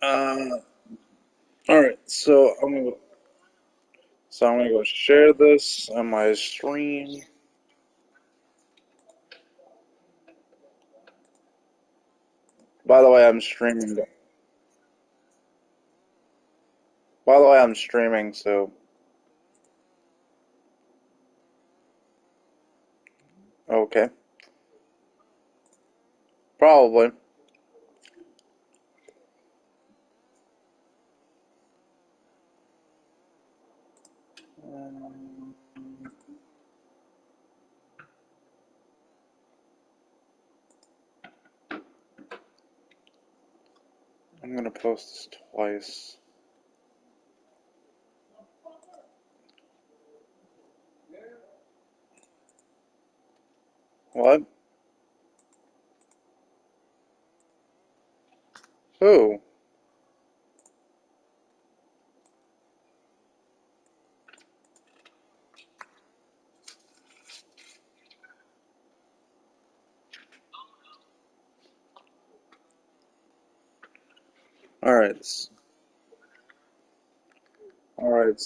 All right. I'm gonna go share this on my stream. By the way, I'm streaming. By the way, I'm streaming. So okay, probably. I'm gonna post this twice. What? Who? All right. All right.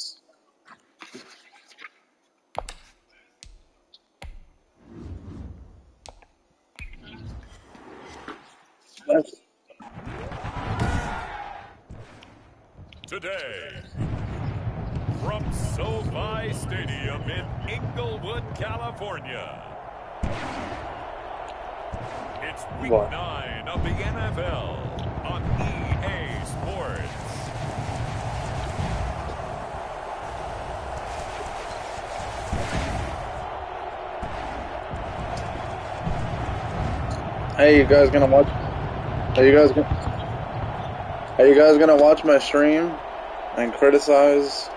That's Today, from Sofi Stadium in Inglewood, California, it's week 9 of the NFL on EA Sports. Hey, you guys gonna watch? Are you guys gonna watch my stream and criticize?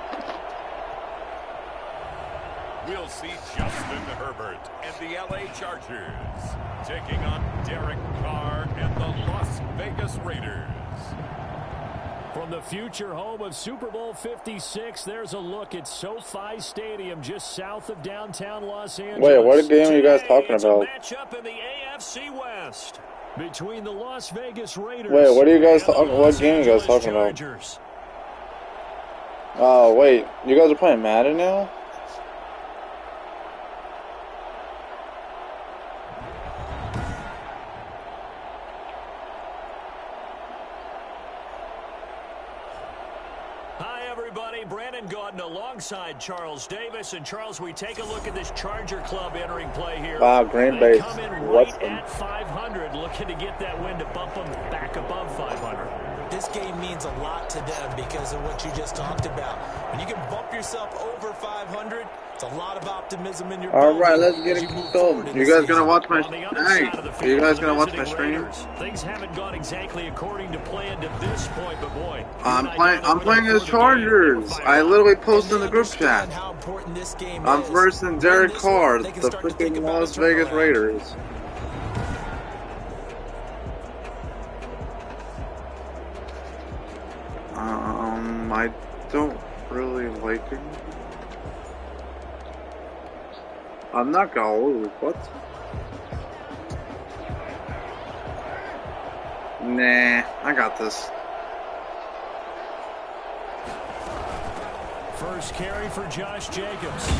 We'll see Justin Herbert and the LA Chargers taking on Derek Carr and the Las Vegas Raiders. From the future home of Super Bowl 56, there's a look at SoFi Stadium just south of downtown Los Angeles. Wait, what game are you guys talking about? It's a matchup in the AFC West between the Las Vegas Raiders. Wait, what are you guys and the what game are you guys Los talking Angeles about? Chargers. Oh, wait, you guys are playing Madden now? Alongside Charles Davis. And Charles, we take a look at this Charger club entering play here. Wow, Green Bay. Come in right at 500, looking to get that win to bump them back above 500. This game means a lot to them because of what you just talked about. When you can bump yourself over 500, it's a lot of optimism in your All right, let's get it going. You guys gonna watch my? Hey, are you guys gonna watch my stream? Things haven't gone exactly according to plan to this point, but boy, I'm playing as Chargers. I literally posted in the group chat. I'm first in Derek Carr, the freaking Las Vegas Raiders. I don't really like it. I'm not gonna lose. What? Nah, I got this. First carry for Josh Jacobs.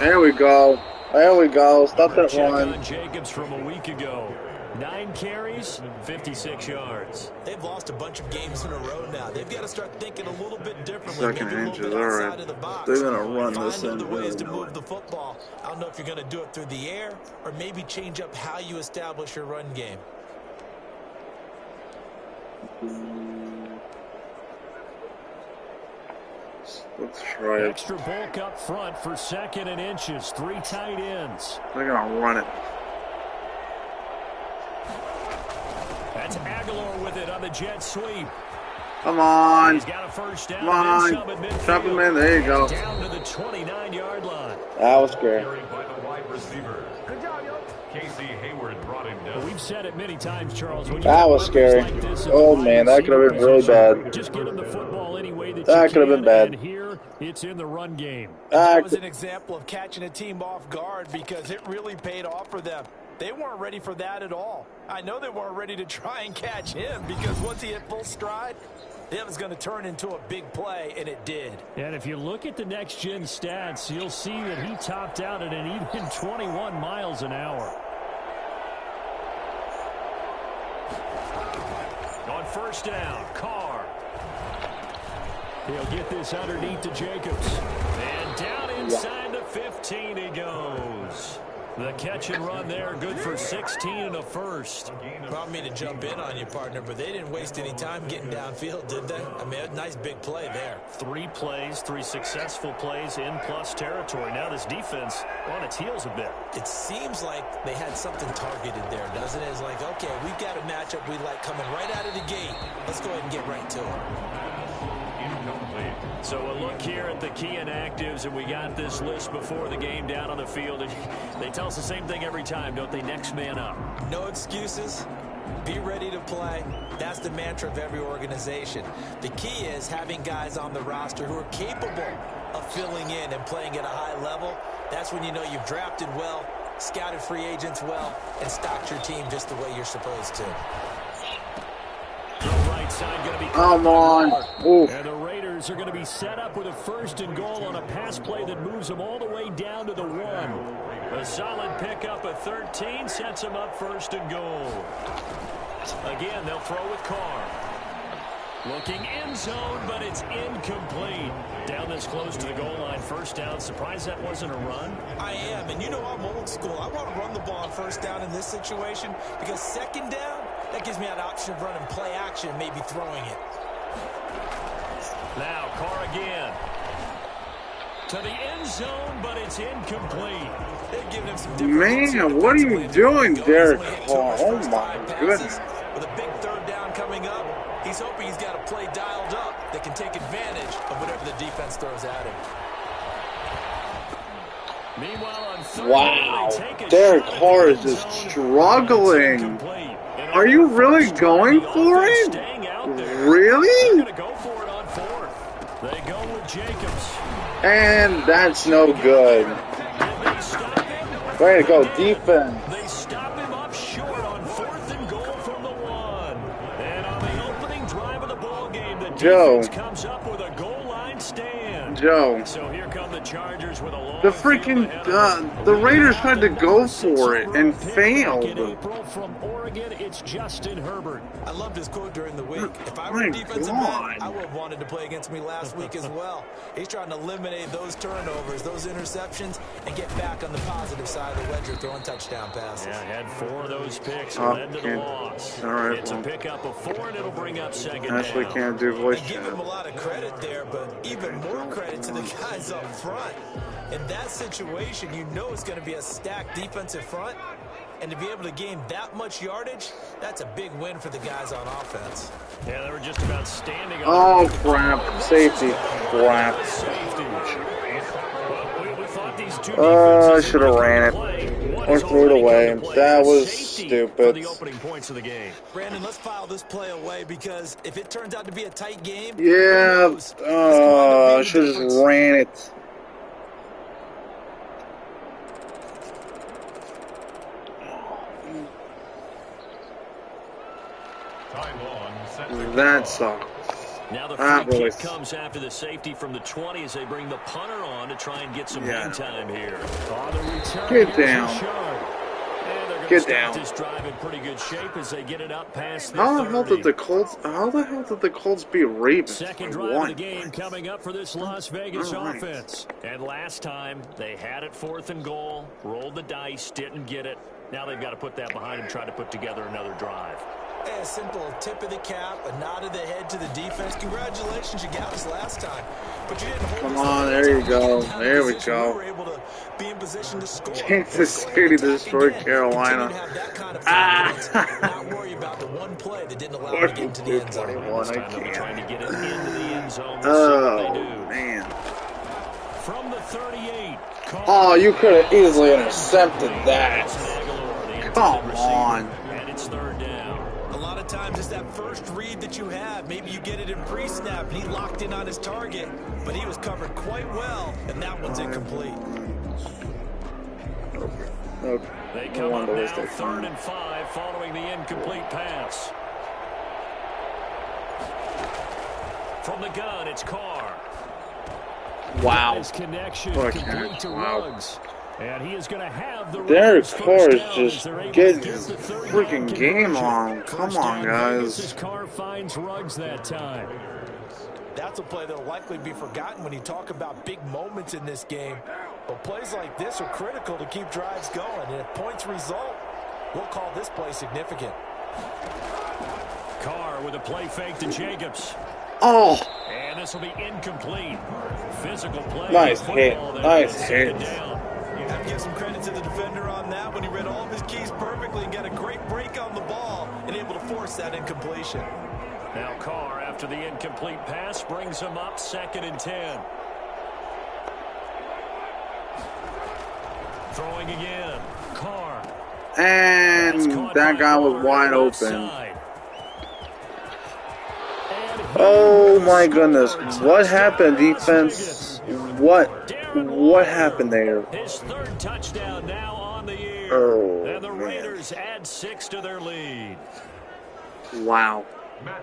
There we go. There we go. Stop that run. On Jacobs from a week ago. 9 carries, 56 yards. They've lost a bunch of games in a row now. They've got to start thinking a little bit differently. Second inches, all right. They're gonna run this in. Find other ways to move the football. I don't know if you're going to do it through the air or maybe change up how you establish your run game. Let's try it. Extra bulk up front for 2nd and inches. 3 tight ends. They're gonna run it. That's Aguilar with it on the jet sweep. Come on. He's got a first down. Come on. Trap him in. There you go. Down to the 29-yard line. That was scary. By the wide receiver. Good job, yo. Casey Hayward brought him down. We've said it many times, Charles. When that was scary. Like this, oh man, that could have been really bad. Just get him the football any way that could have been bad. And here, it's in the run game. That was an example of catching a team off guard because it really paid off for them. They weren't ready for that at all. I know they weren't ready to try and catch him because once he hit full stride, it was going to turn into a big play, and it did. And if you look at the next-gen stats, you'll see that he topped out at an even 21 miles an hour. On first down, Carr. He'll get this underneath to Jacobs. And down inside the 15 he goes. The catch and run there, good for 16 and a first. Brought me to jump in on you, partner, but they didn't waste any time getting downfield, did they? I mean, a nice big play there. 3 plays, 3 successful plays in plus territory. Now this defense on its heels a bit. It seems like they had something targeted there, doesn't it? It's like, okay, we've got a matchup we like coming right out of the gate. Let's go ahead and get right to it. So a look here at the key inactives, and we got this list before the game down on the field. And they tell us the same thing every time, don't they? Next man up. No excuses. Be ready to play. That's the mantra of every organization. The key is having guys on the roster who are capable of filling in and playing at a high level. That's when you know you've drafted well, scouted free agents well, and stocked your team just the way you're supposed to. Right side going to be come on. And the Raiders are going to be set up with a first and goal on a pass play that moves them all the way down to the 1. A solid pickup of 13 sets them up first and goal. Again, they'll throw with Carr. Looking end zone, but it's incomplete. Down this close to the goal line, first down. Surprised that wasn't a run? I am, and you know I'm old school. I want to run the ball on first down in this situation because second down, that gives me an option of running play action, maybe throwing it. Now, Carr again. To the end zone, but it's incomplete. They've given him some Man, what are you doing, Derek Carr? Oh, my goodness. With a big third down coming up, he's hoping he's got a play dialed up that can take advantage of whatever the defense throws at him. Meanwhile, on third, wow, Derek Carr is just struggling. Are you really going for it? Really? They're going to go for it on fourth. They go with Jacobs. And that's no good. Way to go, defense. They stop him up short on fourth and goal from the 1. And on the opening drive of the ball game, the defense comes up with a goal line stand. Joe. So here come the Chargers with a long the freaking the Raiders tried to go for it and failed. From Oregon, it's Justin Herbert. I loved his quote during the week. If I were a defensive man, I would have wanted to play against me last week as well. He's trying to eliminate those turnovers, those interceptions, and get back on the positive side of the ledger, throwing touchdown passes. Yeah, had 4 of those picks and led to the loss. All right, it's a pickup of 4, and it'll bring up second Actually down. can't do voice chat. Give him a lot of credit there, but even more credit to the guys up front. In that situation, you know it's going to be a stacked defensive front. And to be able to gain that much yardage, that's a big win for the guys on offense. Yeah, they were just about standing on. Oh, crap. Safety. Crap. I should have ran it. Or threw it away. That was stupid. The opening points of the game. Brandon, let's file this play away because if it turns out to be a tight game, yeah, I should have just ran it. That sucks. Now the free kick comes after the safety from the 20 as they bring the punter on to try and get some game time here. Get down. Get down. This drive in pretty good shape as they get it up past the How the hell did the Colts beat Ravens? Second drive of the game coming up for this Las Vegas offense. And last time they had it 4th and goal, rolled the dice, didn't get it. Now they've got to put that behind them, try to put together another drive. A simple tip of the cap, a nod of the head to the defense. Congratulations, you got us last time. But you didn't hold Come on, there you go. There we go. We were able to be in position to score. Kansas City destroyed Carolina. Not worry about the one play that didn't allow them to get into the end zone. Trying to get it into the end zone. Oh, man. From the 38. Oh, you could have easily intercepted that. Come on. And it's 3rd down. Times it's that first read that you have. Maybe you get it in pre-snap and he locked in on his target, but he was covered quite well, and that one's incomplete. Okay. They No come up wonder now this takes 3rd time. and 5 following the incomplete pass. From the gun, it's Carr. Wow. His connection Poor complete catch. to Wow. Ruggs. And he is going to have the Derek Raiders Carr first is down just as they're able to getting get his the third freaking down game conversion. on. Come First on, down Vegas as guys. Carr finds Ruggs that time. That's a play that'll likely be forgotten when you talk about big moments in this game. But plays like this are critical to keep drives going. And if points result, we'll call this play significant. Carr with a play fake to Jacobs. Oh, And this will be incomplete. Physical play. nice hit. Nice hit. Down. You have to give some credit to the defender on that when he read all of his keys perfectly and got a great break on the ball and able to force that incompletion. Now Carr, after the incomplete pass, brings him up 2nd and 10. Throwing again. Carr. And that guy was wide open. Side. Oh my goodness. What happened, defense? What happened there? His 3rd touchdown now on the year. Oh, and the man. Raiders add 6 to their lead. Wow.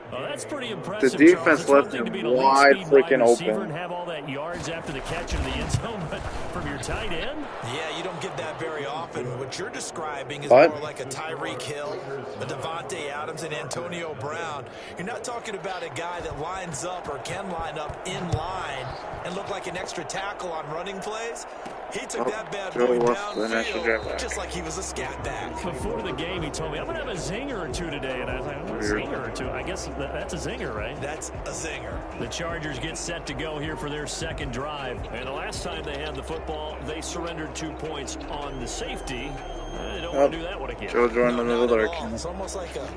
Well, that's pretty impressive. The defense Charles. left It's one thing to be him an elite wide speed freaking wide receiver open. and have all that yards after the catch into the end zone, but from your tight end? Yeah, you don't get that very often. What you're describing is What? more like a Tyreek Hill, a Devontae Adams, and Antonio Brown. You're not talking about a guy that lines up or can line up in line and look like an extra tackle on running plays. He took that bad boy downfield just like he was a scat back. Before the game, he told me, I'm going to have a zinger or two today. And I was like, a zinger or two? I guess that's a zinger, right? That's a zinger. The Chargers get set to go here for their 2nd drive. And the last time they had the football, they surrendered 2 points on the safety. They don't want to do that one again. Children in the middle. It's almost like a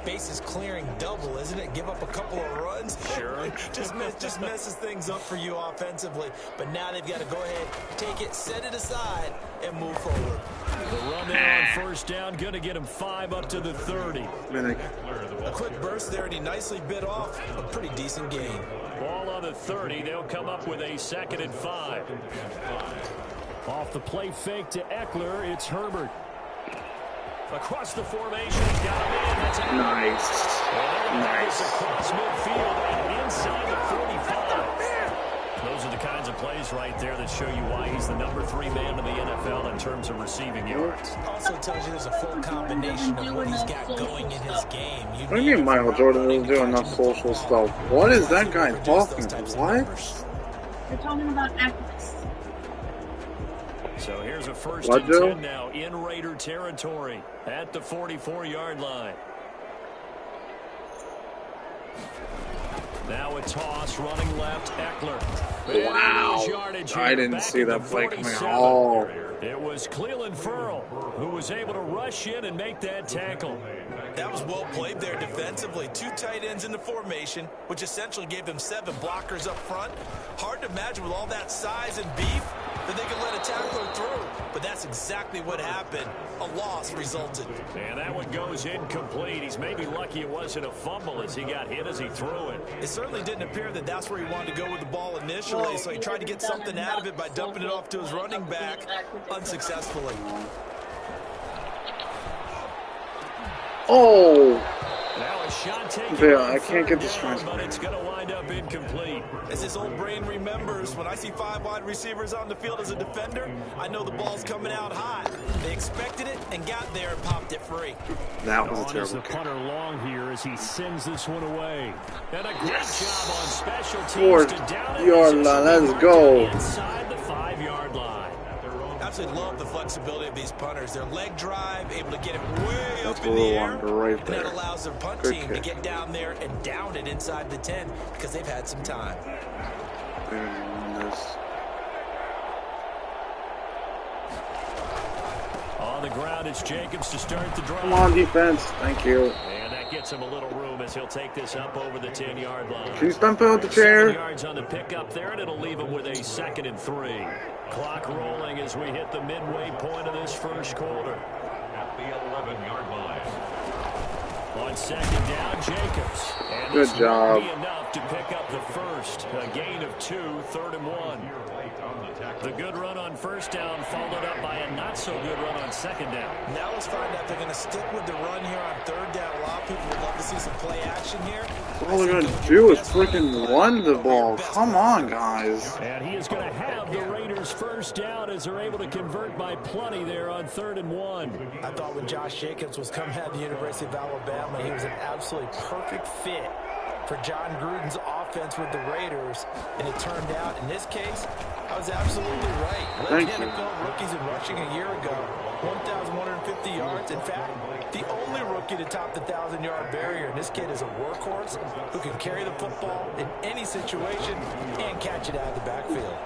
bases clearing double, isn't it? Give up a couple of runs. Sure. just messes things up for you offensively. But now they've got to go ahead, take it, set it aside, and move forward. The run there on 1st down, going to get him 5 up to the 30. A quick burst there, and he nicely bit off a pretty decent gain. Ball on the 30. They'll come up with a 2nd and 5. Off the play fake to Eckler, it's Herbert. Across the formation, he's got him in. That's a Nice. Across midfield and inside the 45. Those are the kinds of plays right there that show you why he's the number 3 man in the NFL in terms of receiving yards. Also tells you there's a full combination of what he's got going in his game. What do you mean Michael Jordan is doing enough social stuff? What is that guy talking about? What? You're talking about actors. So here's a 1st What, and Joe? 10 now in Raider territory at the 44-yard line. Now a toss running left, Eckler. Wow. I didn't see that play coming at all. It was Cleveland Ferrell who was able to rush in and make that tackle. That was well played there defensively. 2 tight ends in the formation, which essentially gave them 7 blockers up front. Hard to imagine with all that size and beef that they could let a tackler through. But that's exactly what happened. A loss resulted. And that one goes incomplete. He's maybe lucky it wasn't a fumble as he got hit as he threw it. It certainly didn't appear that that's where he wanted to go with the ball initially, so he tried to get something out of it by dumping it off to his running back unsuccessfully. Oh! Now a shot taken. Yeah, I can't get this one. But it's going to wind up incomplete. As his old brain remembers, when I see 5 wide receivers on the field as a defender, I know the ball's coming out hot. They expected it and got there and popped it free. That was a On is terrible the kick. punter long here as he sends this one away. And a great job on special teams 4 to down it. yard line, let's go. Inside the 5-yard line. Absolutely love the flexibility of these punters. Their leg drive, able to get it way That's up a in the little air. under right And there. that allows their punt Good team to kick. get down there and down it inside the 10 because they've had some time. On the ground, it's Jacobs to start the drive. Come on, defense. Thank you. And that gets him a little room as he'll take this up over the 10-yard line. Can you stump out the 7 chair? yards on the pickup there, and it'll leave him with a 2nd and 3. Clock rolling as we hit the midway point of this first quarter. At the 11-yard line. On 2nd down, Jacobs. And Good this job. won't be enough to pick up the first. A gain of 2, 3rd and 1. The good run on first down followed up by a not-so-good run on second down. Now let's find out if they're going to stick with the run here on 3rd down. A lot of people would love to see some play action here. All they're going to do is freaking run the ball. Come on, guys. And he is going to have the Raiders first down as they're able to convert by plenty there on 3rd and 1. I thought when Josh Jacobs was coming out of the University of Alabama, he was an absolutely perfect fit for John Gruden's offense with the Raiders. And it turned out, in this case, I was absolutely right. Led the NFL rookies in rushing a year ago. 1,150 yards. In fact, the only rookie to top the 1,000-yard barrier. And this kid is a workhorse who can carry the football in any situation and catch it out of the backfield.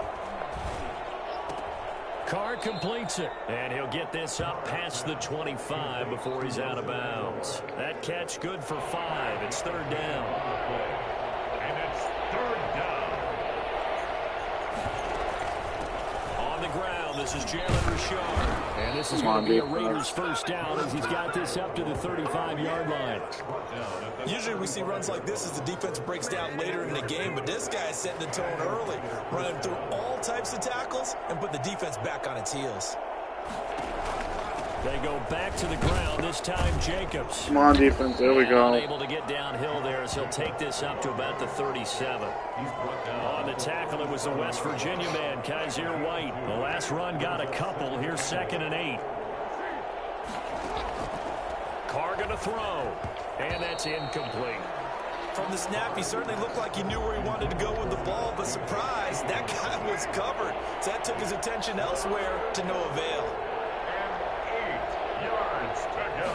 Carr completes it, and he'll get this up past the 25 before he's out of bounds. That catch good for 5. It's 3rd down. And it's 3rd down. On the ground, this is Jalen Richard. And this is going to be a Raiders first down as he's got this up to the 35-yard line. Usually we see runs like this as the defense breaks down later in the game, but this guy is setting the tone early, running through all types of tackles and put the defense back on its heels. They go back to the ground, this time Jacobs. Come on, defense. There we go. Unable to get downhill there as he'll take this up to about the 37. On the tackle, it was the West Virginia man, Kaiser White. The last run got a couple. Here's 2nd and 8. Carr going to throw. And that's incomplete. From the snap, he certainly looked like he knew where he wanted to go with the ball, but surprise, that guy was covered. So that took his attention elsewhere to no avail. And 8 yards to go.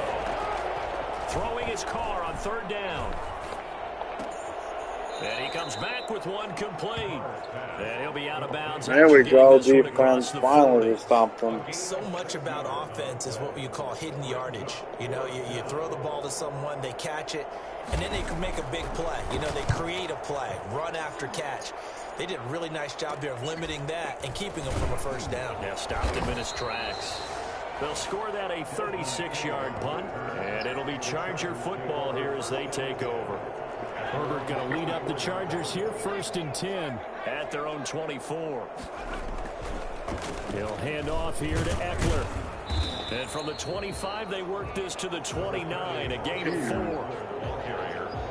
Throwing his Carr on 3rd down. And he comes back with one complete. And he'll be out of bounds. There we go. Defense finally stopped them. So much about offense is what you call hidden yardage. You know, you throw the ball to someone, they catch it, and then they can make a big play. You know, they create a play, run after catch. They did a really nice job there of limiting that and keeping him from a first down. Yeah, stopped him in his tracks. They'll score that a 36-yard punt, and it'll be Charger football here as they take over. Herbert going to lead up the Chargers here, 1st and 10 at their own 24. He'll hand off here to Eckler. And from the 25, they work this to the 29, a gain of 4.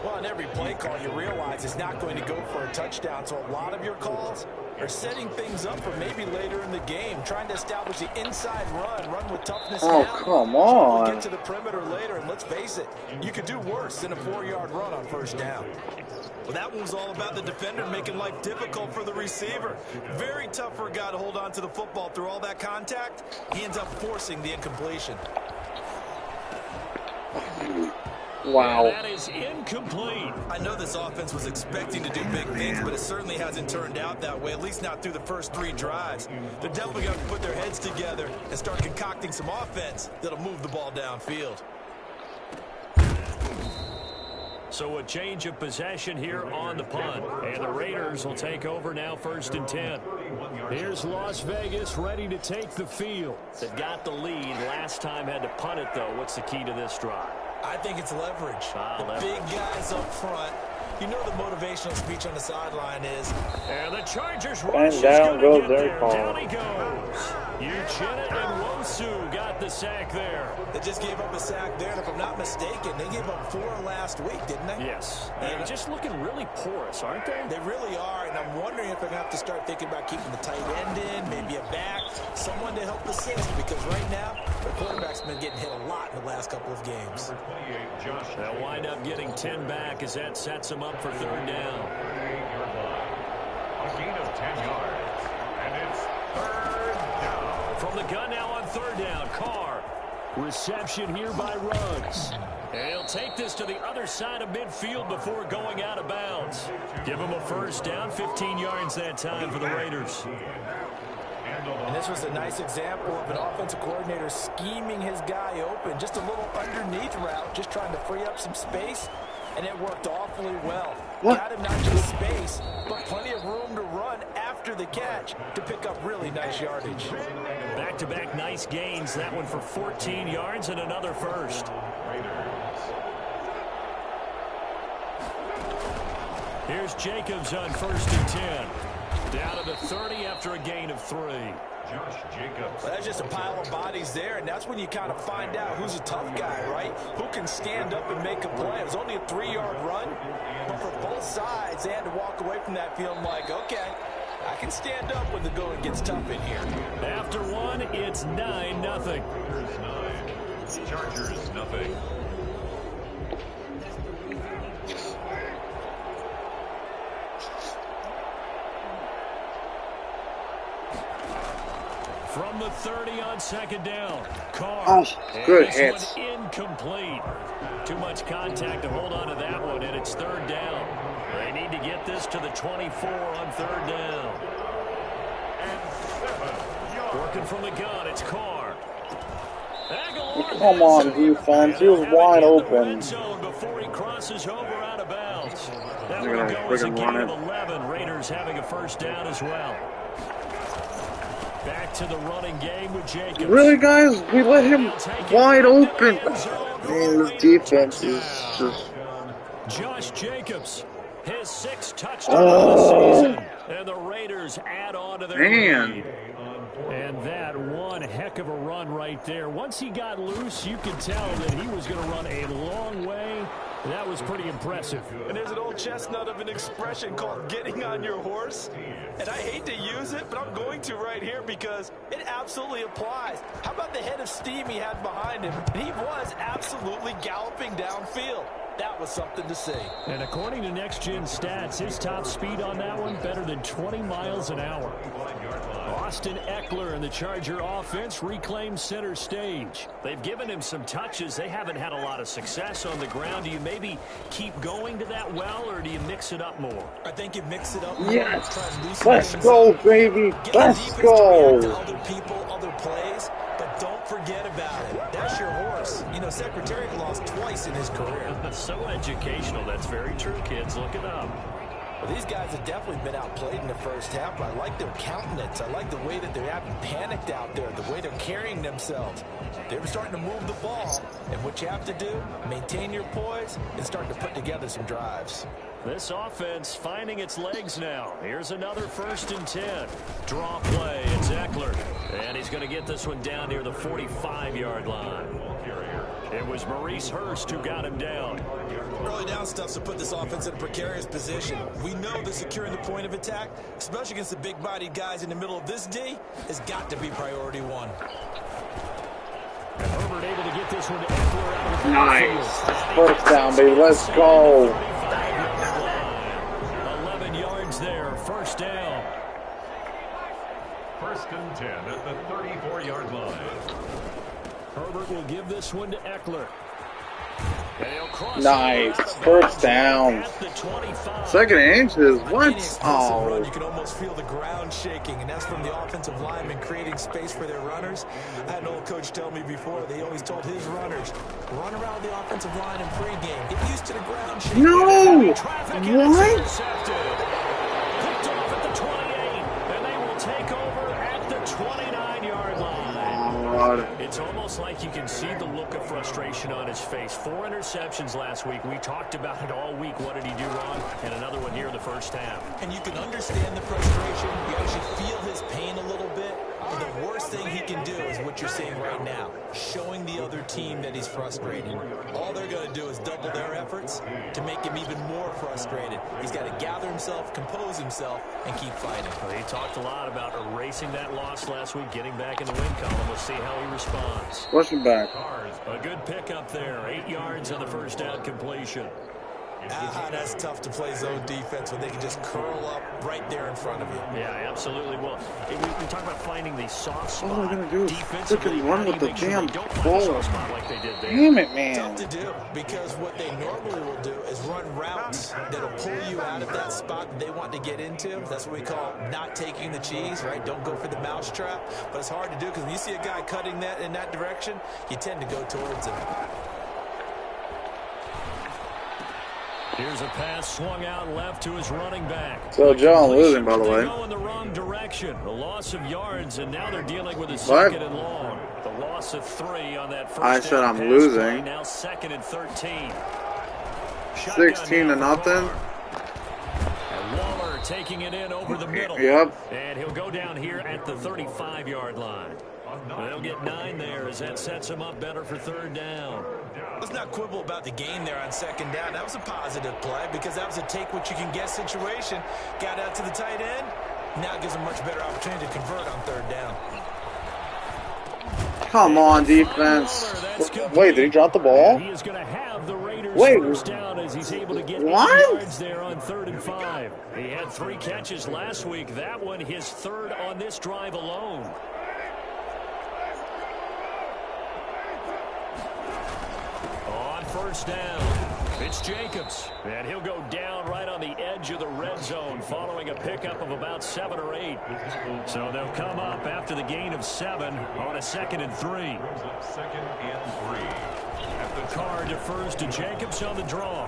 Well, on every play call, you realize it's not going to go for a touchdown. So a lot of your calls are setting things up for maybe later in the game, trying to establish the inside run with toughness Oh, now. come on. We'll get to the perimeter later, and let's face it, you could do worse than a 4-yard run on first down. Well, that one was all about the defender making life difficult for the receiver. Very tough for a guy to hold on to the football through all that contact. He ends up forcing the incompletion. Wow. And that is incomplete. I know this offense was expecting to do big things, but it certainly hasn't turned out that way, at least not through the first 3 drives. They're definitely going to put their heads together and start concocting some offense that'll move the ball downfield. So a change of possession here on the punt. And the Raiders will take over now, 1st and 10. Here's Las Vegas ready to take the field. They've got the lead. Last time had to punt it, though. What's the key to this drive? I think it's leverage. Leverage. Big guys up front. You know the motivational speech on the sideline is. And the Chargers rush is down going to goes get their there. call. Down he goes. Uchenna and Wosu got the sack there. They just gave up a sack there, and if I'm not mistaken, they gave up 4 last week, didn't they? Yes. And just looking really porous, aren't they? They really are, and I'm wondering if they're going to have to start thinking about keeping the tight end in, maybe a back, someone to help assist, because right now, their quarterback's been getting hit a lot in the last couple of games. They'll wind up getting 10 back as that sets them up for 3rd down. A gain of 10 yards. And it's 3rd down. From the gun now on 3rd down, Carr. Reception here by Ruggs. And he'll take this to the other side of midfield before going out of bounds. Give him a first down, 15 yards that time for the Raiders. And this was a nice example of an offensive coordinator scheming his guy open. Just a little underneath route, just trying to free up some space, and it worked awfully well. Got him not just space, but plenty of room to run after the catch to pick up really nice yardage. Back-to-back nice gains. That one for 14 yards and another first. Here's Jacobs on 1st and 10. Down to the 30 after a gain of 3. Josh Jacobs. Well, that's just a pile of bodies there, and that's when you kind of find out who's a tough guy, right? Who can stand up and make a play. It was only a 3-yard run, but for both sides, they had to walk away from that feeling like, okay, I can stand up when the going gets tough in here. After one, it's 9-0. Here's 9. Chargers nothing. From the 30 on 2nd down. Carr. Oh, good hits. Incomplete. Too much contact to hold on to that one, and it's 3rd down. They need to get this to the 24 on 3rd down. Working from the gun, it's Carr. Come on, defense. He was wide open. Before he crosses over out of bounds. That They're will gonna go as a friggin' gain run of it. 11. Raiders having a 1st down as well. Back to the running game with Jacobs. Really, guys? We let him wide open. Man, this defense is just... Josh Jacobs, his 6th touchdown of the season. And the Raiders add on to their lead. And that one heck of a run right there. Once he got loose, you could tell that he was going to run a long way. That was pretty impressive. And there's an old chestnut of an expression called getting on your horse. And I hate to use it, but I'm going to right here because it absolutely applies. How about the head of steam he had behind him? He was absolutely galloping downfield. That was something to see. And according to Next Gen Stats, his top speed on that one better than 20 miles an hour. Austin Eckler and the Charger offense reclaimed center stage. They've given him some touches. They haven't had a lot of success on the ground. Do you maybe keep going to that well, or do you mix it up more? I think you mix it up more. Yes! Let's go, baby! Let's go! Other people, other plays, but don't forget about it. That's your horse. You know, Secretariat lost twice in his career. So educational. That's very true, kids. Look it up. Well, these guys have definitely been outplayed in the first half, but I like their countenance. I like the way that they haven't panicked out there, the way they're carrying themselves. They're starting to move the ball, and what you have to do, maintain your poise and start to put together some drives. This offense finding its legs now. Here's another 1st and 10. Draw play. It's Eckler. And he's going to get this one down near the 45-yard line. It was Maurice Hurst who got him down. Early down stuff's to put this offense in a precarious position. We know that securing the point of attack, especially against the big-bodied guys in the middle of this D, has got to be priority one. And Herbert able to get this one to Eckler out of the Nice. 1st down, baby. Let's go. 11 yards there. 1st down. 1st and 10 at the 34-yard line. Herbert will give this one to Eckler. Nice. 1st down. 2nd inches. What? Oh. You can almost feel the ground shaking, and that's from the offensive linemen creating space for their runners. I had an old coach tell me before, they always told his runners, run around the offensive line in pregame. Get used to the ground shaking. No! What? Picked off at the 28, and they will take over at the 29-yard line. It's almost like you can see the look of frustration on his face. 4 interceptions last week. We talked about it all week. What did he do wrong? And another one here in the first half. And you can understand the frustration. You actually feel his pain a little bit. But the worst thing he can do is what you're seeing right now, showing the other team that he's frustrated. All they're going to do is double their efforts to make him even more frustrated. He's got to gather himself, compose himself, and keep fighting. Well, he talked a lot about erasing that loss last week, getting back in the win column. We'll see how he responds. Rushing back. A good pickup there. 8 yards on the 1st down completion. That's tough to play zone defense when they can just curl up right there in front of you. Yeah, absolutely. Well, we talk about finding the soft spot. All they're going to do is Defensively, freaking run with the damn ball. Like they did there. Damn it, man. Tough to do because what they normally will do is run routes that'll pull you out of that spot that they want to get into. That's what we call not taking the cheese, right? Don't go for the mousetrap. But it's hard to do because when you see a guy cutting that in that direction, you tend to go towards him. Here's a pass swung out left to his running back. So John losing, by the way. They go in the wrong direction. A loss of yards, and now they're dealing with a 2nd and long. The loss of 3 on that first. I said I'm losing. Play, now 2nd and 13. 16 to nothing. taking it in over the middle. Yep. And he'll go down here at the 35-yard line. They'll get 9 there as that sets him up better for 3rd down. Let's not quibble about the gain there on 2nd down. That was a positive play because that was a take-what-you-can-get situation. Got out to the tight end. Now it gives him a much better opportunity to convert on 3rd down. Come on, defense. Wait, did he drop the ball? He is going to have the Raiders Wait, first down as he's able to get 8 what? yards there on 3rd and 5. He had 3 catches last week. That one his 3rd on this drive alone. On 1st down, it's Jacobs, and he'll go down right on the edge of the red zone following a pickup of about 7 or 8. So they'll come up after the gain of 7 on a 2nd and 3. 2nd and 3. Carr defers to Jacobs on the draw.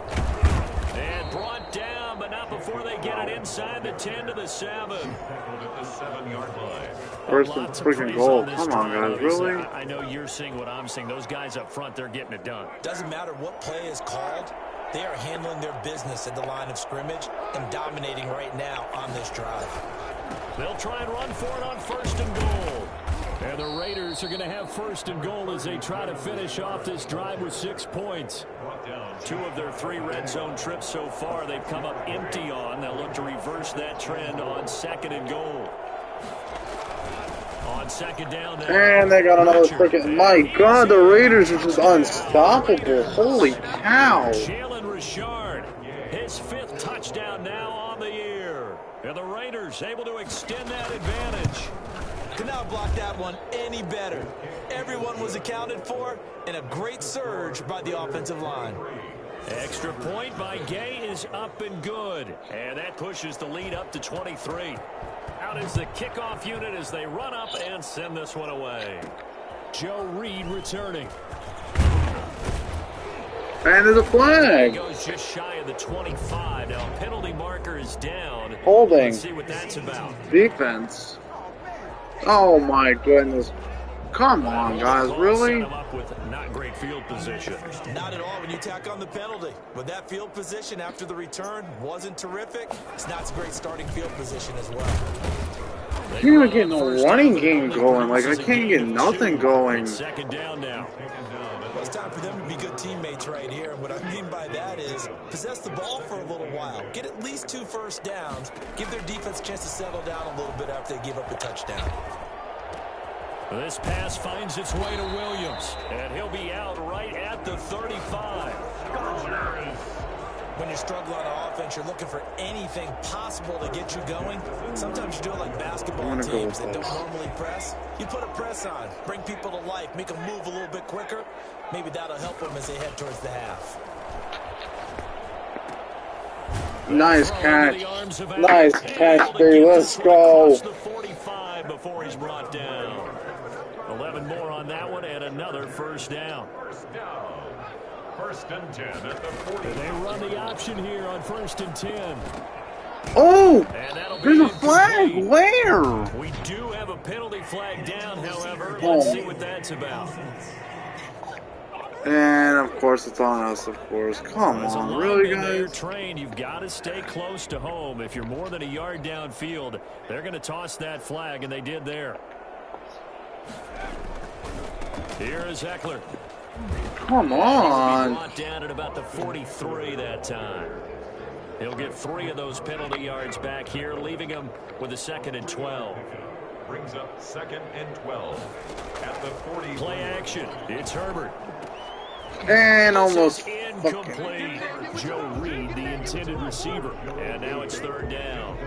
And brought down, but not before they get it inside the 10 to the 7. At the 7-yard line. First and freaking goal. Come on, guys. Really? I know you're seeing what I'm seeing. Those guys up front, they're getting it done. Doesn't matter what play is called. They are handling their business at the line of scrimmage and dominating right now on this drive. They'll try and run for it on 1st and goal. And the Raiders are going to have 1st and goal as they try to finish off this drive with 6 points. 2 of their 3 red zone trips so far they've come up empty on. They'll look to reverse that trend on 2nd and goal. On 2nd down now. And they got another freaking... My God, the Raiders are just unstoppable. Holy cow. Jalen Richard, his 5th touchdown now on the year. And the Raiders able to extend that advantage. Could not block that one any better. Everyone was accounted for, and a great surge by the offensive line. Extra point by Gay is up and good. And that pushes the lead up to 23. Out is the kickoff unit as they run up and send this one away. Joe Reed returning. And there's a flag. He goes just shy of the 25. Now penalty marker is down. Holding. Let's see what that's about. Defense. Oh my goodness. Come on, guys. Really? Set him up with not great field position. Not at all when you tack on the penalty. But that field position after the return wasn't terrific. It's not a great starting field position as well. Can't even get no running game going. Like, I can't get nothing going. 2nd down now. Well, it's time for them to be good teammates right here. And what I mean by that is possess the ball for a little while. Get at least 2 first downs. Give their defense a chance to settle down a little bit after they give up a touchdown. This pass finds its way to Williams. And he'll be out right at the 35. When you struggle on offense, you're looking for anything possible to get you going. Sometimes you do it like basketball teams that don't normally press. You put a press on, bring people to life, make them move a little bit quicker. Maybe that'll help them as they head towards the half. Nice catch. Nice catch, baby. Let's go. The 45 before he's brought down. 11 more on that one and another 1st down. 1st and 10 at the 40. They run the option here on 1st and 10. Oh! And There's a flag! Where? We do have a penalty flag down, however. Let's see what that's about. And, of course, it's on us, of course. Come on, really, guys? Trained, you've got to stay close to home. If you're more than a yard downfield, they're going to toss that flag, and they did there. Here is Eckler. Come on. Brought down at about the 43 that time. He'll get 3 of those penalty yards back here, leaving him with a 2nd and 12. Brings up 2nd and 12 at the 40. Play action. It's Herbert. And almost incomplete. Joe Reed, the intended receiver. And now it's 3rd down.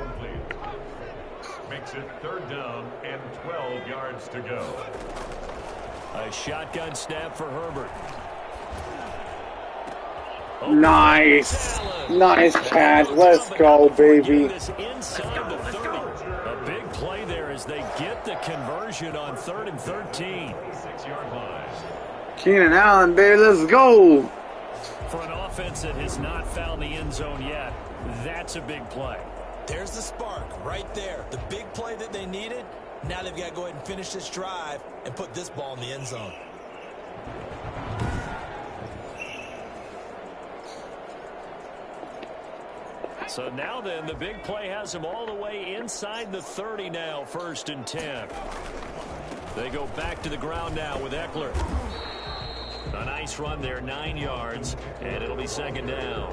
Makes it 3rd down and 12 yards to go. A shotgun snap for Herbert. Nice. Nice catch. Let's go, baby. Inside the 30. A big play there as they get the conversion on 3rd and 13. 6-yard line. Keenan Allen, baby. Let's go. For an offense that has not found the end zone yet, that's a big play. There's the spark right there. The big play that they needed. Now they've got to go ahead and finish this drive and put this ball in the end zone. So now then, the big play has them all the way inside the 30 now, 1st and 10. They go back to the ground now with Eckler. A nice run there, 9 yards, and it'll be 2nd down.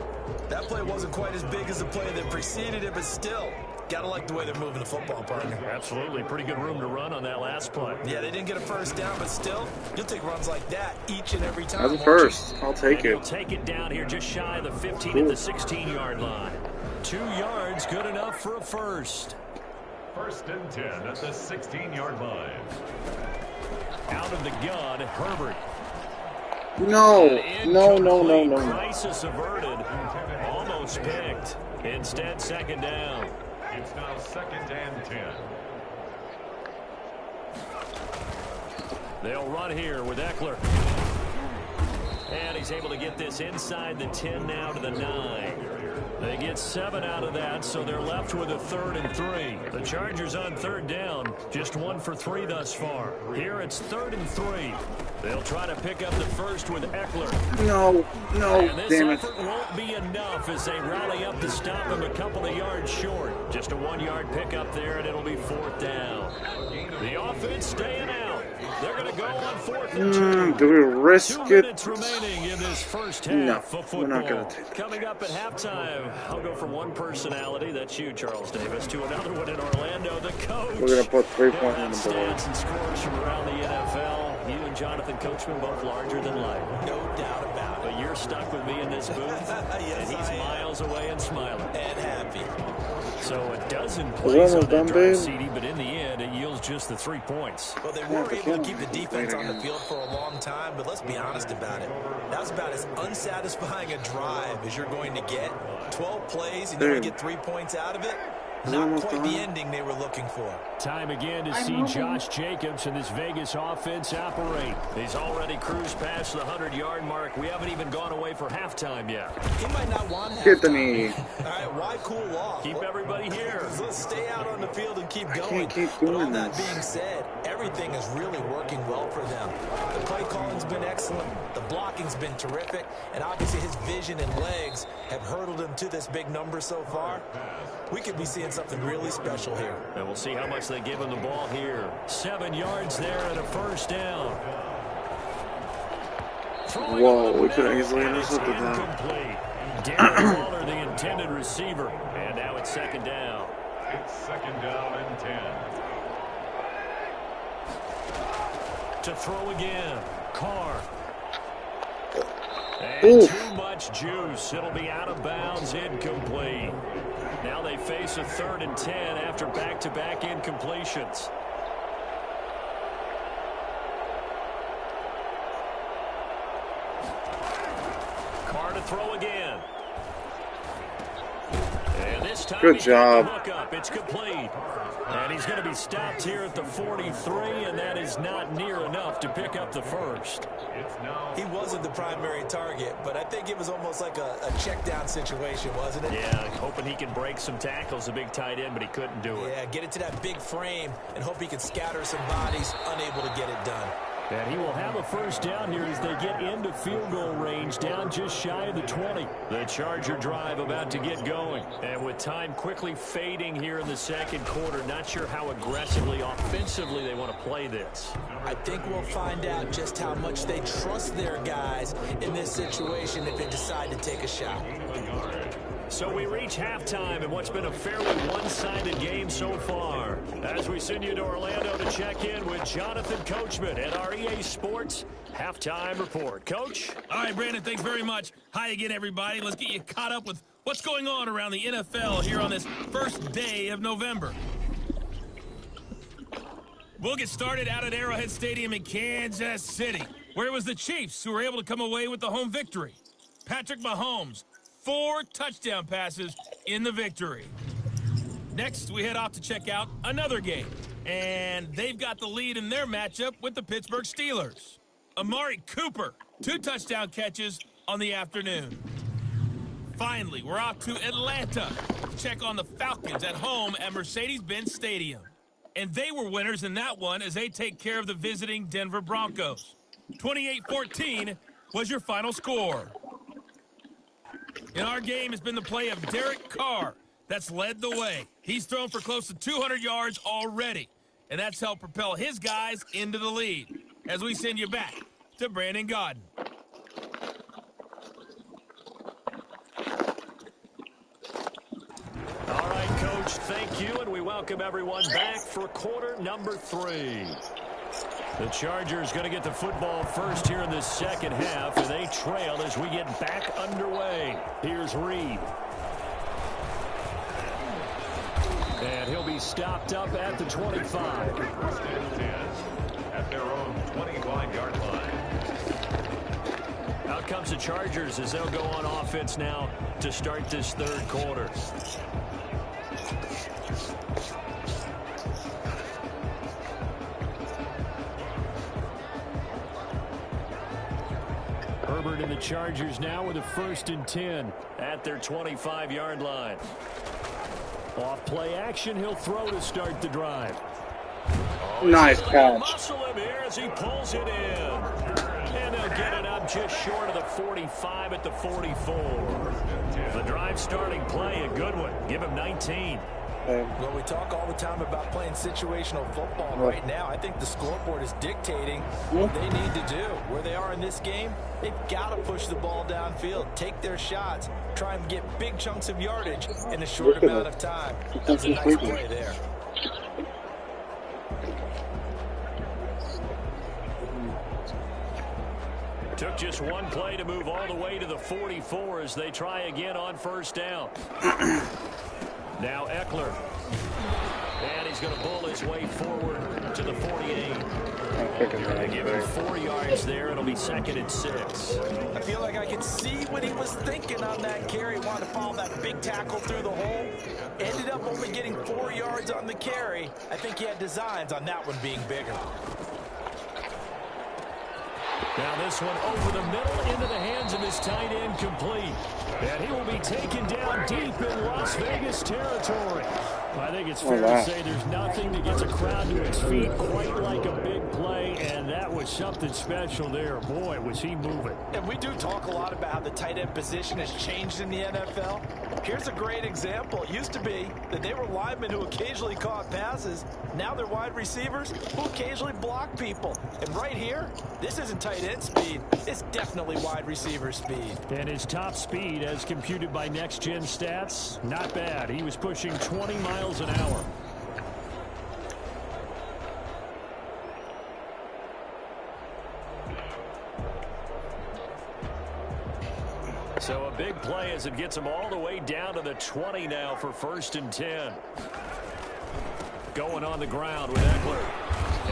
That play wasn't quite as big as the play that preceded it, but still, gotta like the way they're moving the football, partner. Absolutely. Pretty good room to run on that last play. Yeah, they didn't get a 1st down, but still, you'll take runs like that each and every time. As a first, I'll take it. He'll take it down here just shy of the 15 at the 16-yard line. 2 yards, good enough for a first. 1st and 10 at the 16-yard line. Out of the gun, Herbert. No. Crisis averted. Almost picked. Instead, 2nd down. It's now 2nd and 10. They'll run here with Eckler. And he's able to get this inside the 10 now to the 9. They get 7 out of that, so they're left with a 3rd and 3. The Chargers on 3rd down, just 1 for 3 thus far. Here it's 3rd and 3. They'll try to pick up the first with Eckler. No, And this damn it. effort won't be enough as they rally up to stop him a couple of yards short. Just a 1-yard pickup there, and it'll be 4th down. The offense staying out. They're going to go on 4th and 2. Do we risk 2 it? minutes remaining in this first half No, of football. we're not going to take it. Coming up at halftime, I'll go from one personality, that's you, Charles Davis, to another one in Orlando, the coach. We're going to put 3 points on the board. Stats and scores from around the NFL. You and Jonathan Coachman both larger than life. No doubt about it. But you're stuck with me in this booth, Yes, and he's I am. miles away and smiling. And happy. So a dozen plays on that done, drive, babe? CD, but in the end, it yields just the 3 points. Well, they were able to keep the defense on the field for a long time, but let's be honest about it. That was about as unsatisfying a drive as you're going to get. 12 plays, and you only get 3 points out of it. Not quite the ending they were looking for. Time again to see Josh Jacobs and this Vegas offense operate. He's already cruised past the 100-yard mark. We haven't even gone away for halftime yet. He might not want halftime. Get the knee. All right, why cool off? Keep everybody here. Let's stay out on the field and keep going. can't keep But all doing that this. being said, everything is really working well for them. The play calling's been excellent. The blocking's been terrific. And obviously his vision and legs have hurdled him to this big number so far. We could be seeing something really special here. And we'll see how much they give him the ball here. 7 yards there and a 1st down. Whoa, we could have easily intercepted that. Incomplete. Darren Waller, the intended receiver. And now it's 2nd down. It's 2nd down and 10. To throw again. Carr. And too much juice. It'll be out of bounds, incomplete. Now they face a 3rd and 10 after back-to-back incompletions. Carr to throw again. And this time Good job. Look up. It's complete. And he's going to be stopped here at the 43, and that is not near enough to pick up the first. He wasn't the primary target, but I think it was almost like a check down situation, wasn't it? Yeah, hoping he can break some tackles, a big tight end, but he couldn't do it. Yeah, get it to that big frame and hope he can scatter some bodies, unable to get it done. And he will have a 1st down here as they get into field goal range, down just shy of the 20. The Charger drive about to get going. And with time quickly fading here in the 2nd quarter, not sure how aggressively, offensively they want to play this. I think we'll find out just how much they trust their guys in this situation if they decide to take a shot. So we reach halftime in what's been a fairly one-sided game so far. As we send you to Orlando to check in with Jonathan Coachman at our EA Sports Halftime Report. Coach? All right, Brandon, thanks very much. Hi again, everybody. Let's get you caught up with what's going on around the NFL here on this first day of November. We'll get started out at Arrowhead Stadium in Kansas City, where it was the Chiefs who were able to come away with the home victory. Patrick Mahomes, 4 touchdown passes in the victory. Next, we head off to check out another game, and they've got the lead in their matchup with the Pittsburgh Steelers. Amari Cooper, 2 touchdown catches on the afternoon. Finally, we're off to Atlanta to check on the Falcons at home at Mercedes-Benz Stadium. And they were winners in that one as they take care of the visiting Denver Broncos. 28-14 was your final score. In our game, it's been the play of Derek Carr that's led the way. He's thrown for close to 200 yards already, and that's helped propel his guys into the lead. As we send you back to Brandon Godden. All right, Coach, thank you, and we welcome everyone back for quarter number 3. The Chargers going to get the football first here in the second half, and they trail as we get back underway. Here's Reed. And he'll be stopped up at the 25. First and 10 at their own 25-yard line. Out comes the Chargers as they'll go on offense now to start this third quarter. Herbert and the Chargers now with a 1st and 10 at their 25-yard line. Off play action, he'll throw to start the drive. Nice catch. Muscle him here as he pulls it in. And they'll get it up just short of the 45 at the 44. The drive starting play, a good one. Give him 19. Well, we talk all the time about playing situational football right now. I think the scoreboard is dictating what they need to do. Where they are in this game, they've got to push the ball downfield, take their shots, try and get big chunks of yardage in a short amount of time. That's a nice play there. Took just one play to move all the way to the 44 as they try again on first down. Now Eckler. And he's going to bull his way forward to the 48. They give him 4 yards there. It'll be 2nd and 6. I feel like I can see what he was thinking on that carry. Wanted to follow that big tackle through the hole. Ended up only getting 4 yards on the carry. I think he had designs on that one being bigger. Now this one over the middle into the hands of his tight end, complete. And he will be taken down deep in Las Vegas territory. I think it's fair to say there's nothing that gets a crowd to its feet quite like a big play, and that was something special there. Boy, was he moving. And we do talk a lot about how the tight end position has changed in the NFL. Here's a great example. It used to be that they were linemen who occasionally caught passes. Now they're wide receivers who occasionally block people. And right here, this isn't tight end speed. It's definitely wide receiver speed. And his top speed, as computed by Next Gen Stats, not bad. He was pushing 20 miles an hour. So a big play as it gets him all the way down to the 20 now for 1st and 10. Going on the ground with Eckler.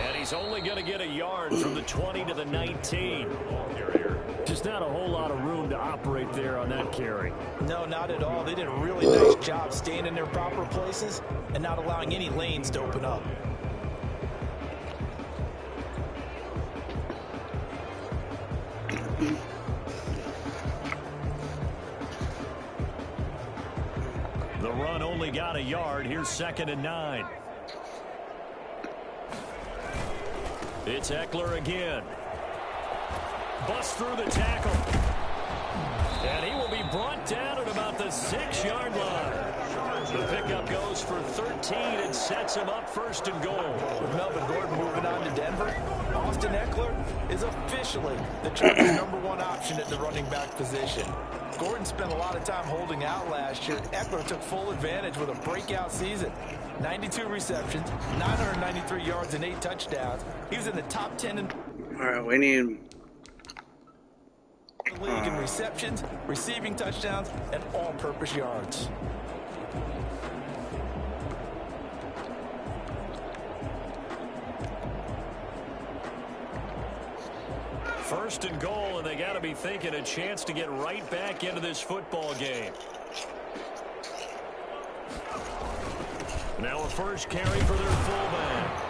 And he's only going to get a yard from the 20 to the 19. Just not a whole lot of room to operate there on that carry. No, not at all. They did a really nice job staying in their proper places and not allowing any lanes to open up. The run only got a yard. Here's 2nd and 9. It's Eckler again. Busts through the tackle. And he will be brought down at about the 6-yard line. The pickup goes for 13 and sets him up 1st and goal. With Melvin Gordon moving on to Denver, Austin Eckler is officially the Chargers' #1 option at the running back position. Gordon spent a lot of time holding out last year. Eckler took full advantage with a breakout season. 92 receptions, 993 yards, and 8 touchdowns. He was in the top 10 in All right, we need the league in receptions, receiving touchdowns, and all-purpose yards. First and goal, and they got to be thinking a chance to get right back into this football game. Now a first carry for their fullback.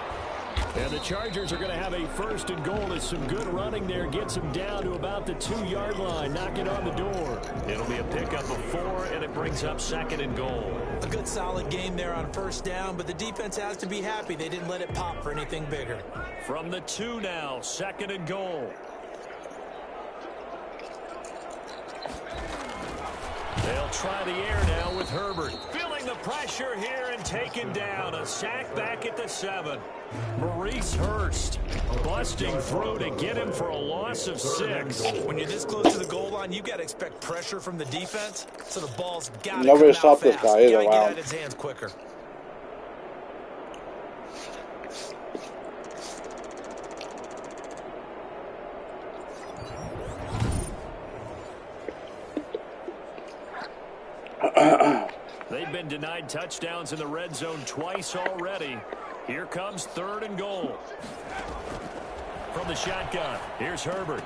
And the Chargers are going to have a 1st and goal as some good running there gets them down to about the 2-yard line. Knock it on the door. It'll be a pickup of 4, and it brings up 2nd and goal. A good solid game there on first down, but the defense has to be happy they didn't let it pop for anything bigger. From the 2 now, 2nd and goal. They'll try the air now with Herbert. Feeling the pressure here and taken down. A sack back at the 7. Maurice Hurst busting through to get him for a loss of 6. When you're this close to the goal line, you got to expect pressure from the defense, so the ball's got to come Nobody out stopped this fast. guy either. Gotta get Wow. out of his hands quicker. They've been denied touchdowns in the red zone twice already. Here comes 3rd and goal. From the shotgun, here's Herbert.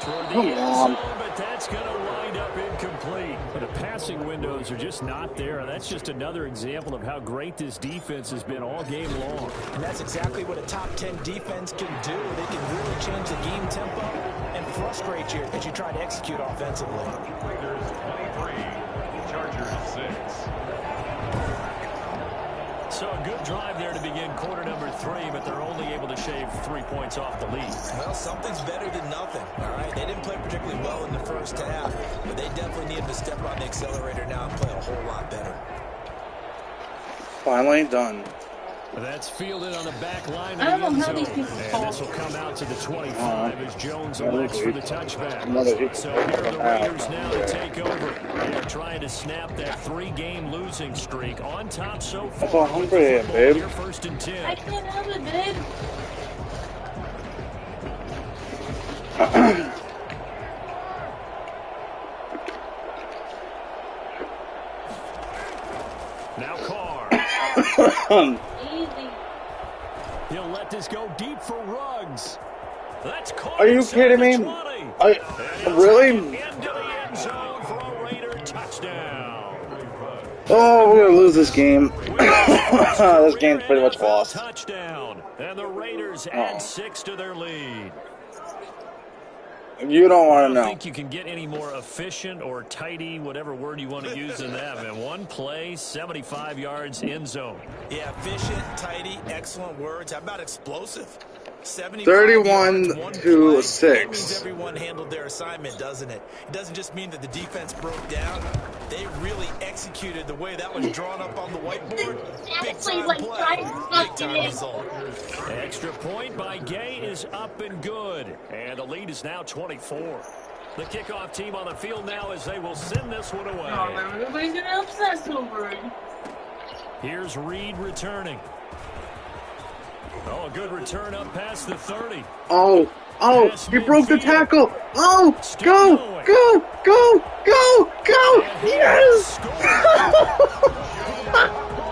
Toward the end zone, but that's going to wind up incomplete. The passing windows are just not there. That's just another example of how great this defense has been all game long. And that's exactly what a top 10 defense can do. They can really change the game tempo and frustrate you as you try to execute offensively. Raiders 23, Chargers 6. So a good drive there to begin quarter number 3, but they're only able to shave 3 points off the lead. Well, something's better than nothing, all right? They didn't play particularly well in the first half, but they definitely need to step on the accelerator now and play a whole lot better. Finally done. That's fielded on the back line of I don't the end know how zone. these people And fall. this will come out to the 25 as Jones elects for the touchback. Another So here are the Raiders now to take over. They're trying to snap that 3-game losing streak on top so far. That's all hungry I am, babe. Here, 1st and 10. I can't help it, babe. Now Carr. Easy. He'll let this go deep for Ruggs. That's caught. Are you kidding me? Really? Into the end zone for a Raider touchdown. Oh, we're gonna lose this game. This game's pretty much lost. Touchdown, and the Raiders add 6 to their lead. You don't want I to don't know. think you can get any more efficient or tidy, whatever word you want to use in that, man. One play, 75 yards, end zone. Yeah, efficient, tidy, excellent words. How about explosive? 31 to 6. That means everyone handled their assignment, doesn't it? It doesn't just mean that the defense broke down. They really executed the way that was drawn up on the whiteboard. Big time play, big time result. Extra point by Gay is up and good. And the lead is now 24. The kickoff team on the field now as they will send this one away. Oh, man, everybody's gonna obsess over it. Here's Reed returning. Oh, a good return up past the 30. Oh, he broke the tackle. Oh, go, go, go, go, go. Yes.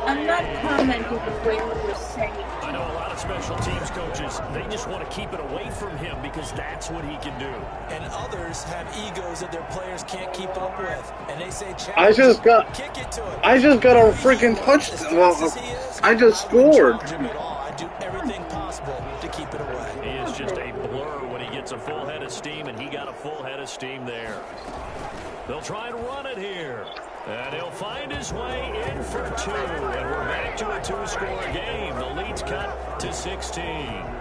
I'm not commenting the way you were saying. I know a lot of special teams coaches, they just want to keep it away from him because that's what he can do. And others have egos that their players can't keep up with. And they say, I just got a freaking touchdown. Well, I just scored. I do everything possible to keep it away. He is just a blur when he gets a full head of steam, and he got a full head of steam there. They'll try and run it here. And he'll find his way in for 2. And we're back to a 2-score game. The lead's cut to 16.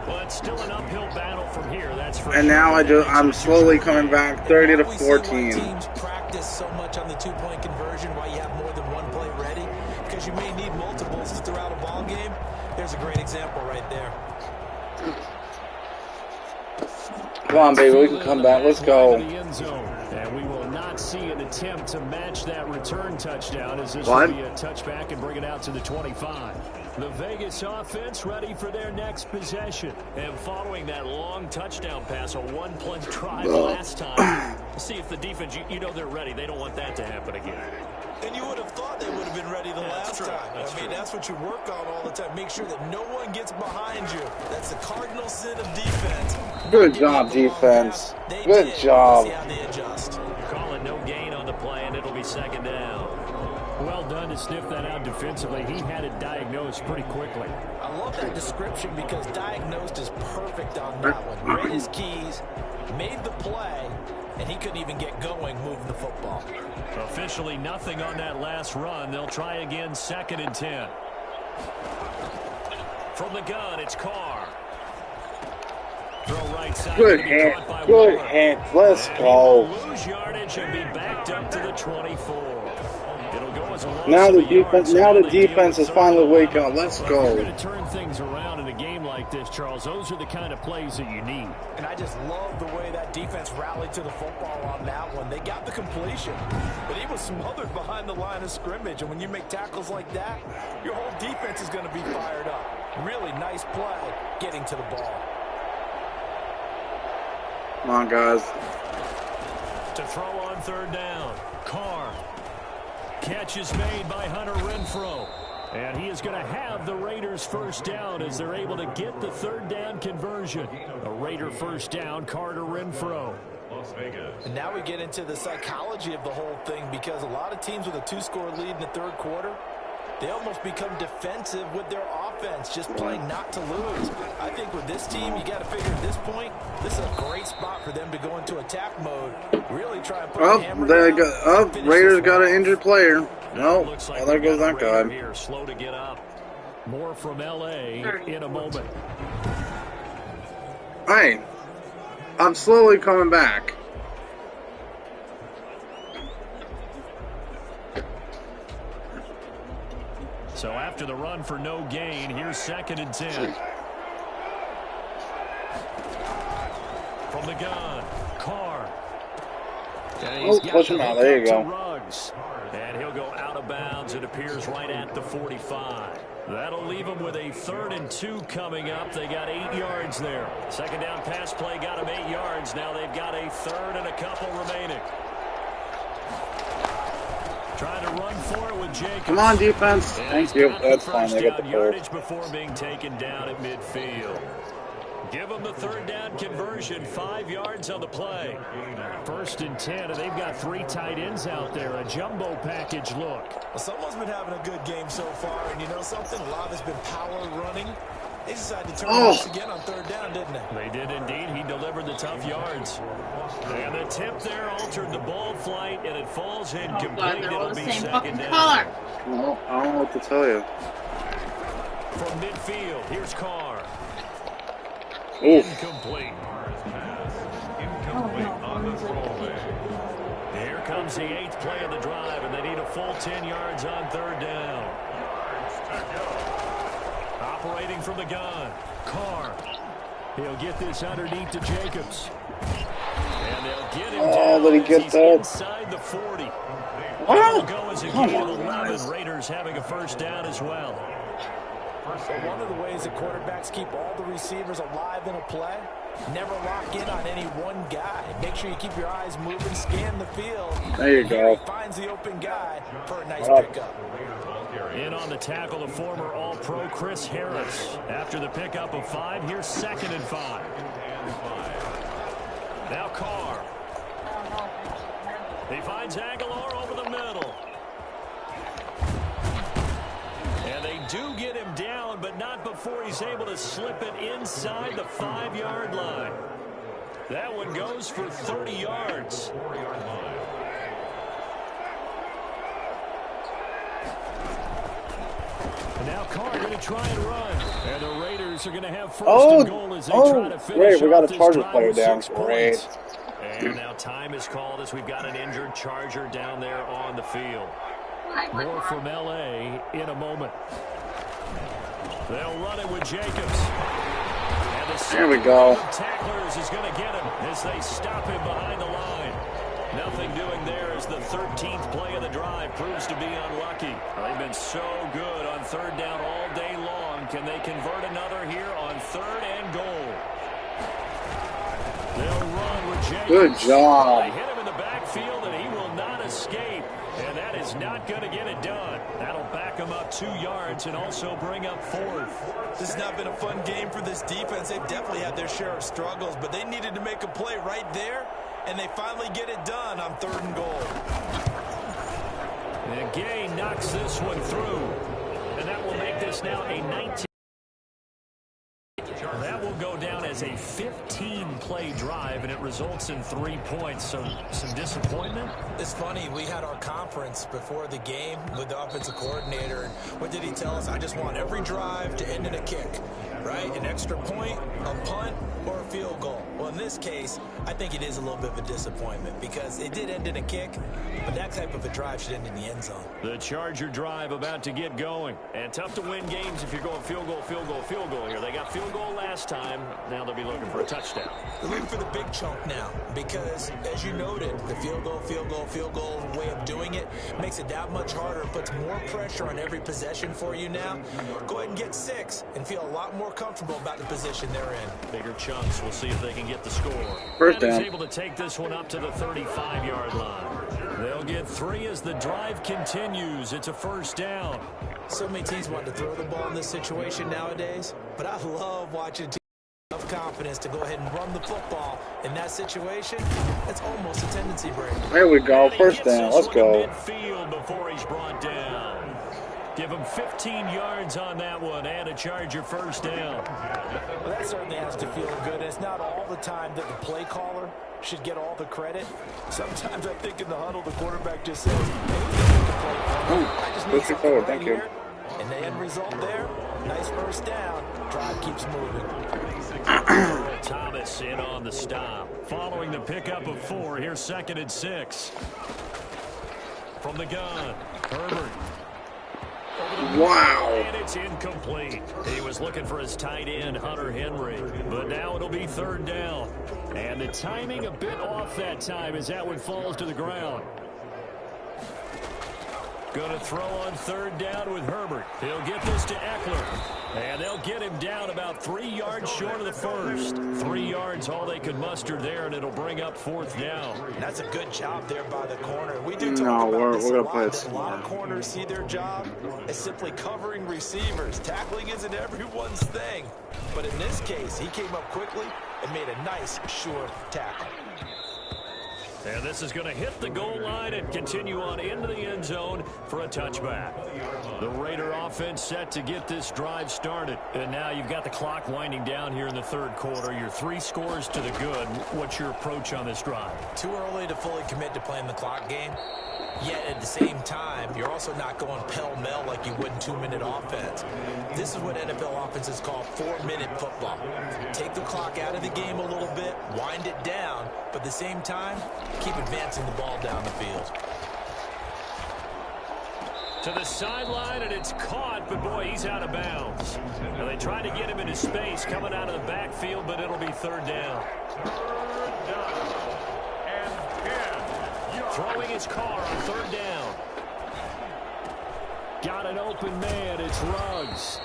But still an uphill battle from here, that's for And sure. now I'm slowly coming back 30 to 14. Teams practice so much on the 2-point conversion while you have more than one play ready. Because you may need multiples throughout a ball game. There's a great example right there. Come on, baby, we can come back. Let's go. And we will not see an attempt to match that return touchdown as this What? will be a touchback and bring it out to the 25. The Vegas offense ready for their next possession. And following that long touchdown pass, a one-play drive last time. See if the defense, you know they're ready. They don't want that to happen again. And you would have thought they would have been ready the last time. That's what you work on all the time. Make sure that no one gets behind you. That's the cardinal sin of defense. Good job, defense. Good job. See how they adjust. Call it no gain on the play, and it'll be 2nd down. Well done to sniff that out defensively. He had it diagnosed pretty quickly. I love that description because diagnosed is perfect on that one. Read his keys, made the play, and he couldn't even get going moving the football. Officially nothing on that last run. They'll try again, 2nd and 10. From the gun, it's Carr. Throw right side. Good hit. Good hit. Let's go. Lose yardage and be backed up to the 24. It'll go as a loss Now the of a yard, defense. so Now the they deal defense with is finally third and waking 11. up. Let's If you're go. going to turn things around in a game like this, Charles, those are the kind of plays that you need. And I just love the way that defense rallied to the football on that one. They got the completion, but he was smothered behind the line of scrimmage. And when you make tackles like that, your whole defense is going to be fired up. Really nice play getting to the ball. Come on, guys. To throw on third down, Carr. Catch is made by Hunter Renfrow. And he is going to have the Raiders first down as they're able to get the third down conversion. A Raider first down, Carter Renfrow. And now we get into the psychology of the whole thing, because a lot of teams with a 2-score lead in the third quarter, they almost become defensive with their offense, just playing not to lose. I think with this team, you got to figure at this point, this is a great spot for them to go into attack mode. Really try and put the hammer down. Raiders got an injured player. No, Like there goes that guy. here, slow to get up. More from L.A. in a moment. Hey, I'm slowly coming back. So after the run for no gain, here's 2nd and 10. From the gun, Carr. Oh, push him out. There you go. Ruggs. And he'll go out of bounds. It appears right at the 45. That'll leave them with a 3rd and 2 coming up. They got 8 yards there. Second down pass play got them 8 yards. Now they've got a 3rd and a couple remaining. Trying to run for it with Jacobs. Come on, defense. Thank you. That's fine. I got the yardage before being taken down at midfield. Give them the third down conversion, 5 yards on the play. 1st and 10, and they've got 3 tight ends out there. A jumbo package look. Well, someone's been having a good game so far, and you know something? A lot has been power running. They decided to turn this again on third down, didn't they? They did indeed. He delivered the tough yards. And the tip there altered the ball flight, and it falls incomplete. It'll be 2nd down. Well, I don't know what to tell you. From midfield, here's Carr. Oof. Incomplete. Here comes the 8th play of the drive, and they need a full 10 yards on third down. Operating from the gun, Carr. He'll get this underneath to Jacobs. And they'll get him down. Did he get He's that? inside the 40. Wow. Go as a gain of 11. Raiders having a first down as well. So one of the ways that quarterbacks keep all the receivers alive in a play, never lock in on any one guy. Make sure you keep your eyes moving, scan the field. There you go. He finds the open guy for a nice pickup. In on the tackle, the former All-Pro Chris Harris. After the pickup of 5, here's 2nd and 5. Now Carr. He finds Aguilar over the middle. And they do get him down, but not before he's able to slip it inside the 5-yard line. That one goes for 30 yards. And now Carr going to try and run. And the Raiders are going to have first and goal as they try to finish great. We got a off this Charger drive player with down. 6 Great. points. And now time is called as we've got an injured Charger down there on the field. More from L.A. in a moment. They'll run it with Jacobs. And the There we go. tacklers is going to get him as they stop him behind the line. Nothing doing there as the 13th play of the drive proves to be unlucky. They've been so good on third down all day long. Can they convert another here on 3rd and goal? They'll run with Jacobs. Good job. They hit him in the backfield, and he will not escape. And that is not going to get it done. That'll back him up 2 yards and also bring up 4th. This has not been a fun game for this defense. They've definitely had their share of struggles, but they needed to make a play right there, and they finally get it done on 3rd and goal. And Gay knocks this one through. And that will make this now a 19. That will go down as a 15-play drive, and it results in 3 points. So some disappointment. It's funny. We had our conference before the game with the offensive coordinator. And what did he tell us? I just want every drive to end in a kick, right? An extra point, a punt, or a field goal. Well, in this case, I think it is a little bit of a disappointment because it did end in a kick, but that type of a drive should end in the end zone. The Charger drive about to get going. And tough to win games if you're going field goal, field goal, field goal here. They got field goal last time. Now they'll be looking for a touchdown. They're looking for the big chunk now because, as you noted, the field goal, field goal, field goal way of doing it makes it that much harder. It puts more pressure on every possession for you now. Go ahead and get 6 and feel a lot more comfortable about the position they're in. Bigger chunks. We'll see if they can get the score. First down. Able to take this one up to the 35-yard line. They'll get 3 as the drive continues. It's a first down. So many teams want to throw the ball in this situation nowadays, but I love watching teams have confidence to go ahead and run the football in that situation. It's almost a tendency break. There we go. First down. Let's go. Midfield before he's brought down. Give him 15 yards on that one and a Charger first down. Well, that certainly has to feel good. It's not all the time that the play caller should get all the credit. Sometimes I think in the huddle, the quarterback just says, I just need something forward. right Thank you. here. And the end result there, nice first down. Drive keeps moving. Thomas in on the stop. Following the pickup of 4, here's 2nd and 6. From the gun, Herbert. Wow. And it's incomplete. He was looking for his tight end, Hunter Henry. But now it'll be 3rd down. And the timing a bit off that time as that one falls to the ground. Going to throw on 3rd down with Herbert. He'll get this to Eckler. And they'll get him down about 3 yards short of the first. 3 yards all they could muster there, and it'll bring up 4th down. That's a good job there by the corner. We do talk No, about this we're a gonna play lot. it A lot of corners see their job as simply covering receivers. Tackling isn't everyone's thing. But in this case, he came up quickly and made a nice, sure tackle. And this is going to hit the goal line and continue on into the end zone for a touchback. The Raider offense set to get this drive started. And now you've got the clock winding down here in the 3rd quarter. Your 3 scores to the good. What's your approach on this drive? Too early to fully commit to playing the clock game. Yet at the same time, you're also not going pell-mell like you would in 2-minute offense. This is what NFL offenses call 4-minute football. Take the clock out of the game a little bit, wind it down, but at the same time, keep advancing the ball down the field. To the sideline, and it's caught, but boy, he's out of bounds. Now they tried to get him into space coming out of the backfield, but it'll be 3rd down. Throwing his car on 3rd down. Got an open man. It's Ruggs.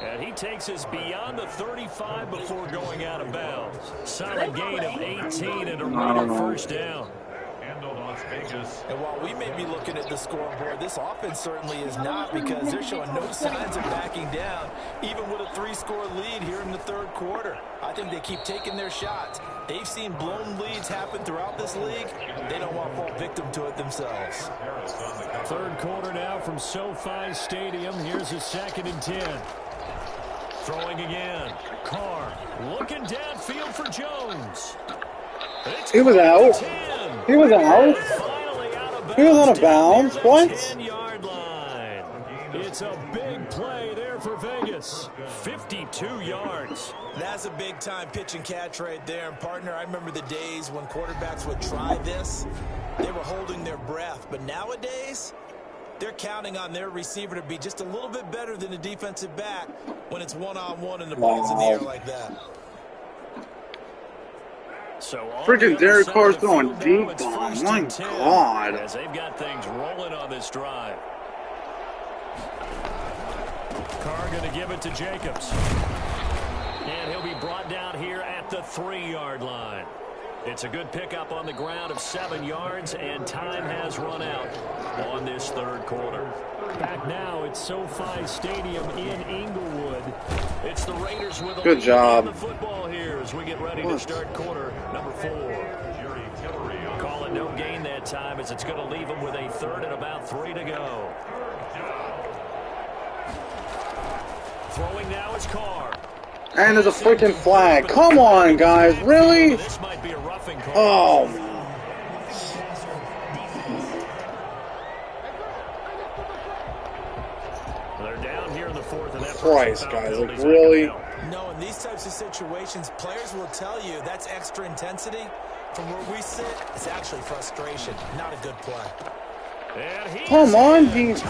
And he takes us beyond the 35 before going out of bounds. Solid gain of 18 and a Raider first down. And while we may be looking at the scoreboard, this offense certainly is not, because they're showing no signs of backing down, even with a 3-score lead here in the 3rd quarter. I think they keep taking their shots. They've seen blown leads happen throughout this league. They don't want to fall victim to it themselves. 3rd quarter now from SoFi Stadium. Here's a 2nd and 10. Throwing again. Carr looking downfield for Jones. He was out. He was out. He was out of bounds. What? 10-yard line. It's a big play there for Vegas. 52 yards. That's a big-time pitch and catch right there. And, partner, I remember the days when quarterbacks would try this. They were holding their breath. But nowadays, they're counting on their receiver to be just a little bit better than the defensive back when it's one-on-one and the ball's in the air like that. So Freaking Derek Carr's going deep on. My God. As they've got things rolling on this drive. Carr going to give it to Jacobs. And he'll be brought down here at the 3-yard line. It's a good pickup on the ground of 7 yards, and time has run out on this 3rd quarter. Back now at SoFi Stadium in Inglewood. It's the Raiders with a Good lead job. in the football here as we get ready to start quarter number 4. Calling no gain that time as it's going to leave them with a 3rd and about 3 to go. Throwing now is Carr. And there's a freaking flag. Come on, guys. Really? This might be a roughing call. Oh, They're down here in the fourth, and that Christ, personal guys. foul Like, penalty's really? not gonna count. No, in these types of situations, players will tell you that's extra intensity. From where we sit, it's actually frustration, not a good play. And he's Come on, in. defense.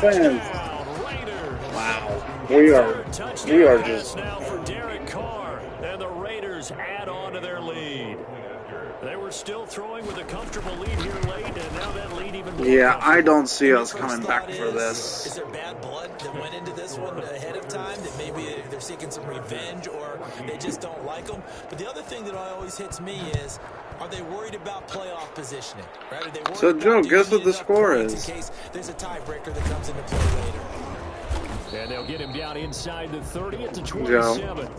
Touchdown, Raiders. wow. We are Touchdown just... pass now for Derek Carr, and the Raiders add on to their lead. They were still throwing with a comfortable lead here late, and now that lead even more Yeah, comfortable. I don't see us First coming back thought for Is this. there bad blood that went into this one ahead of time? That maybe they're seeking some revenge, or they just don't like them? But the other thing that always hits me is, are they worried about playoff positioning? Right? Are they worried So, about, Joe, do you guess what need the enough score points is? in case there's a tiebreaker that comes into play later? And they'll get him down inside the 30 at the Joe. 27.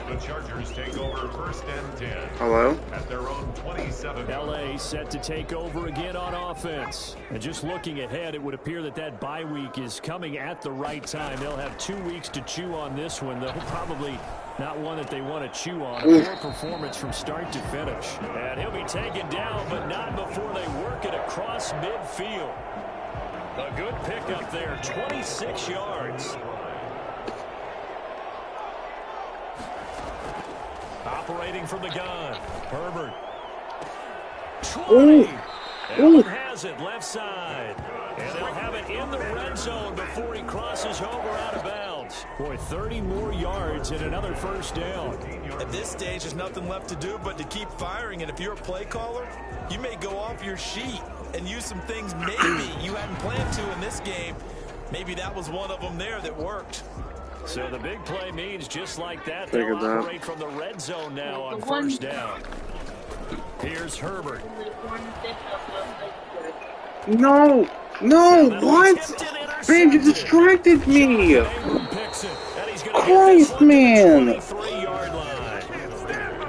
The Chargers take over first and 10 Hello? at their own 27. LA set to take over again on offense. And just looking ahead, it would appear that that bye week is coming at the right time. They'll have 2 weeks to chew on this one, though probably not one that they want to chew on. A poor performance from start to finish. And he'll be taken down, but not before they work it across midfield. A good pickup there, 26 yards. Operating from the gun, Herbert. 20. Allen has it left side. And they'll have it in the red zone before he crosses over out of bounds. Boy, 30 more yards and another first down. At this stage, there's nothing left to do but to keep firing. And if you're a play caller, you may go off your sheet and use some things maybe you hadn't planned to in this game. Maybe that was one of them there that worked. So the big play means just like that, Figured they'll that. operate from the red zone now on first down. Here's Herbert. No! No! What? Man, you distracted me! Christ, man!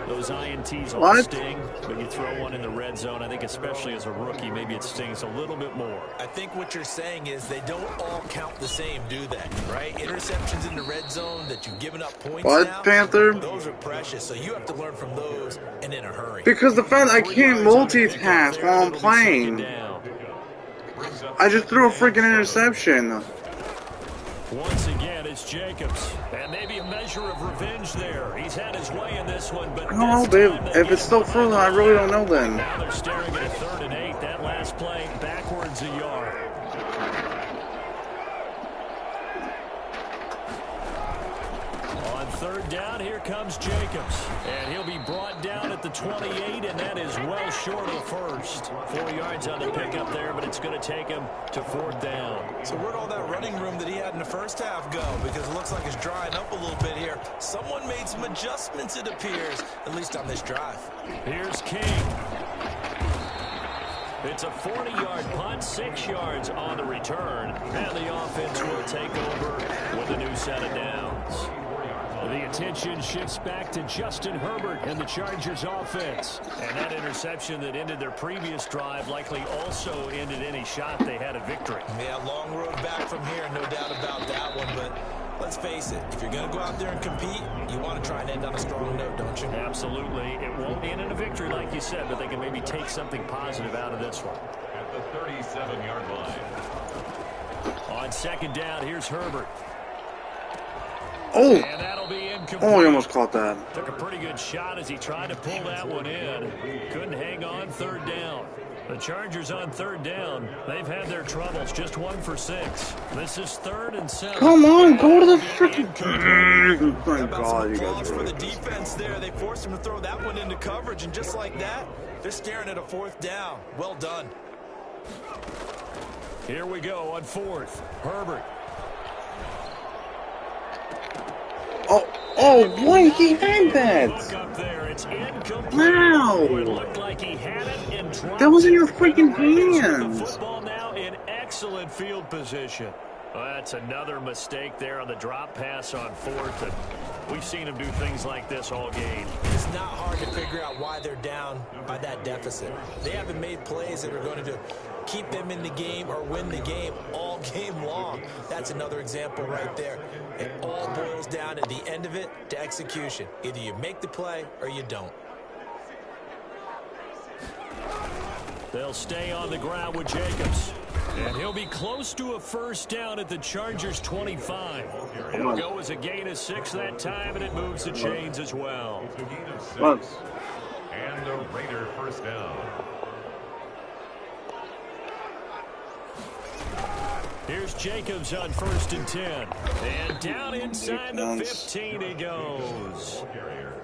Those INTs all What? sting, but you throw one in the red zone, I think especially as a rookie, maybe it stings a little bit more. I think what you're saying is they don't all count the same, do they? Right? Interceptions in the red zone that you've given up points What, now, Panther? those are precious, so you have to learn from those and in a hurry. Because the fact I can't multitask while I'm playing. I just threw a freaking interception. Once again, it's Jacobs. And maybe a measure of revenge there. He's had his way in this one, but I don't know, babe. If it's still frozen, I really don't know then. now they're staring at a 3rd and 8. That last play backwards a yard. On 3rd down, here comes Jacobs. And he'll be brought down at the 28, and that is well short of the first. 4 yards on the pickup there, but it's going to take him to 4th down. So where'd all that running room that he had in the first half go? Because it looks like it's drying up a little bit here. Someone made some adjustments, it appears, at least on this drive. Here's King. It's a 40-yard punt, 6 yards on the return. And the offense will take over with a new set of downs. The attention shifts back to Justin Herbert and the Chargers offense. And that interception that ended their previous drive likely also ended any shot they had at victory. Yeah, long road back from here, no doubt about that one. But let's face it, if you're going to go out there and compete, you want to try and end on a strong note, don't you? Absolutely. It won't end in a victory like you said, but they can maybe take something positive out of this one. At the 37-yard line. On 2nd down, here's Herbert. Oh! And that'll be incomplete. Oh, he almost caught that. Took a pretty good shot as he tried to pull that one in. Couldn't hang on 3rd down. The Chargers on 3rd down. They've had their troubles. Just 1 for 6. This is 3rd and 7. Come on, go to the freaking... How My about God, some you applause guys are for the really... defense there? They forced him to throw that one into coverage, and just like that, they're staring at a 4th down. Well done. Here we go on 4th. Herbert. Oh, what? He had that! Look up there. It's incomplete. Wow! It looked like he had it and dropped That was in your it. freaking And the Ravens with hands! The football now in excellent field position. Well, that's another mistake there on the drop pass on 4th. And we've seen him do things like this all game. It's not hard to figure out why they're down by that deficit. They haven't made plays that are going to keep them in the game or win the game all game long. That's another example right there. It all boils down at the end of it to execution. Either you make the play or you don't. They'll stay on the ground with Jacobs. And he'll be close to a first down at the Chargers' 25. It'll go as a gain of 6 that time, and it moves the chains as well. And a Raider first down. Here's Jacobs on 1st and 10. And down inside the 15 he goes.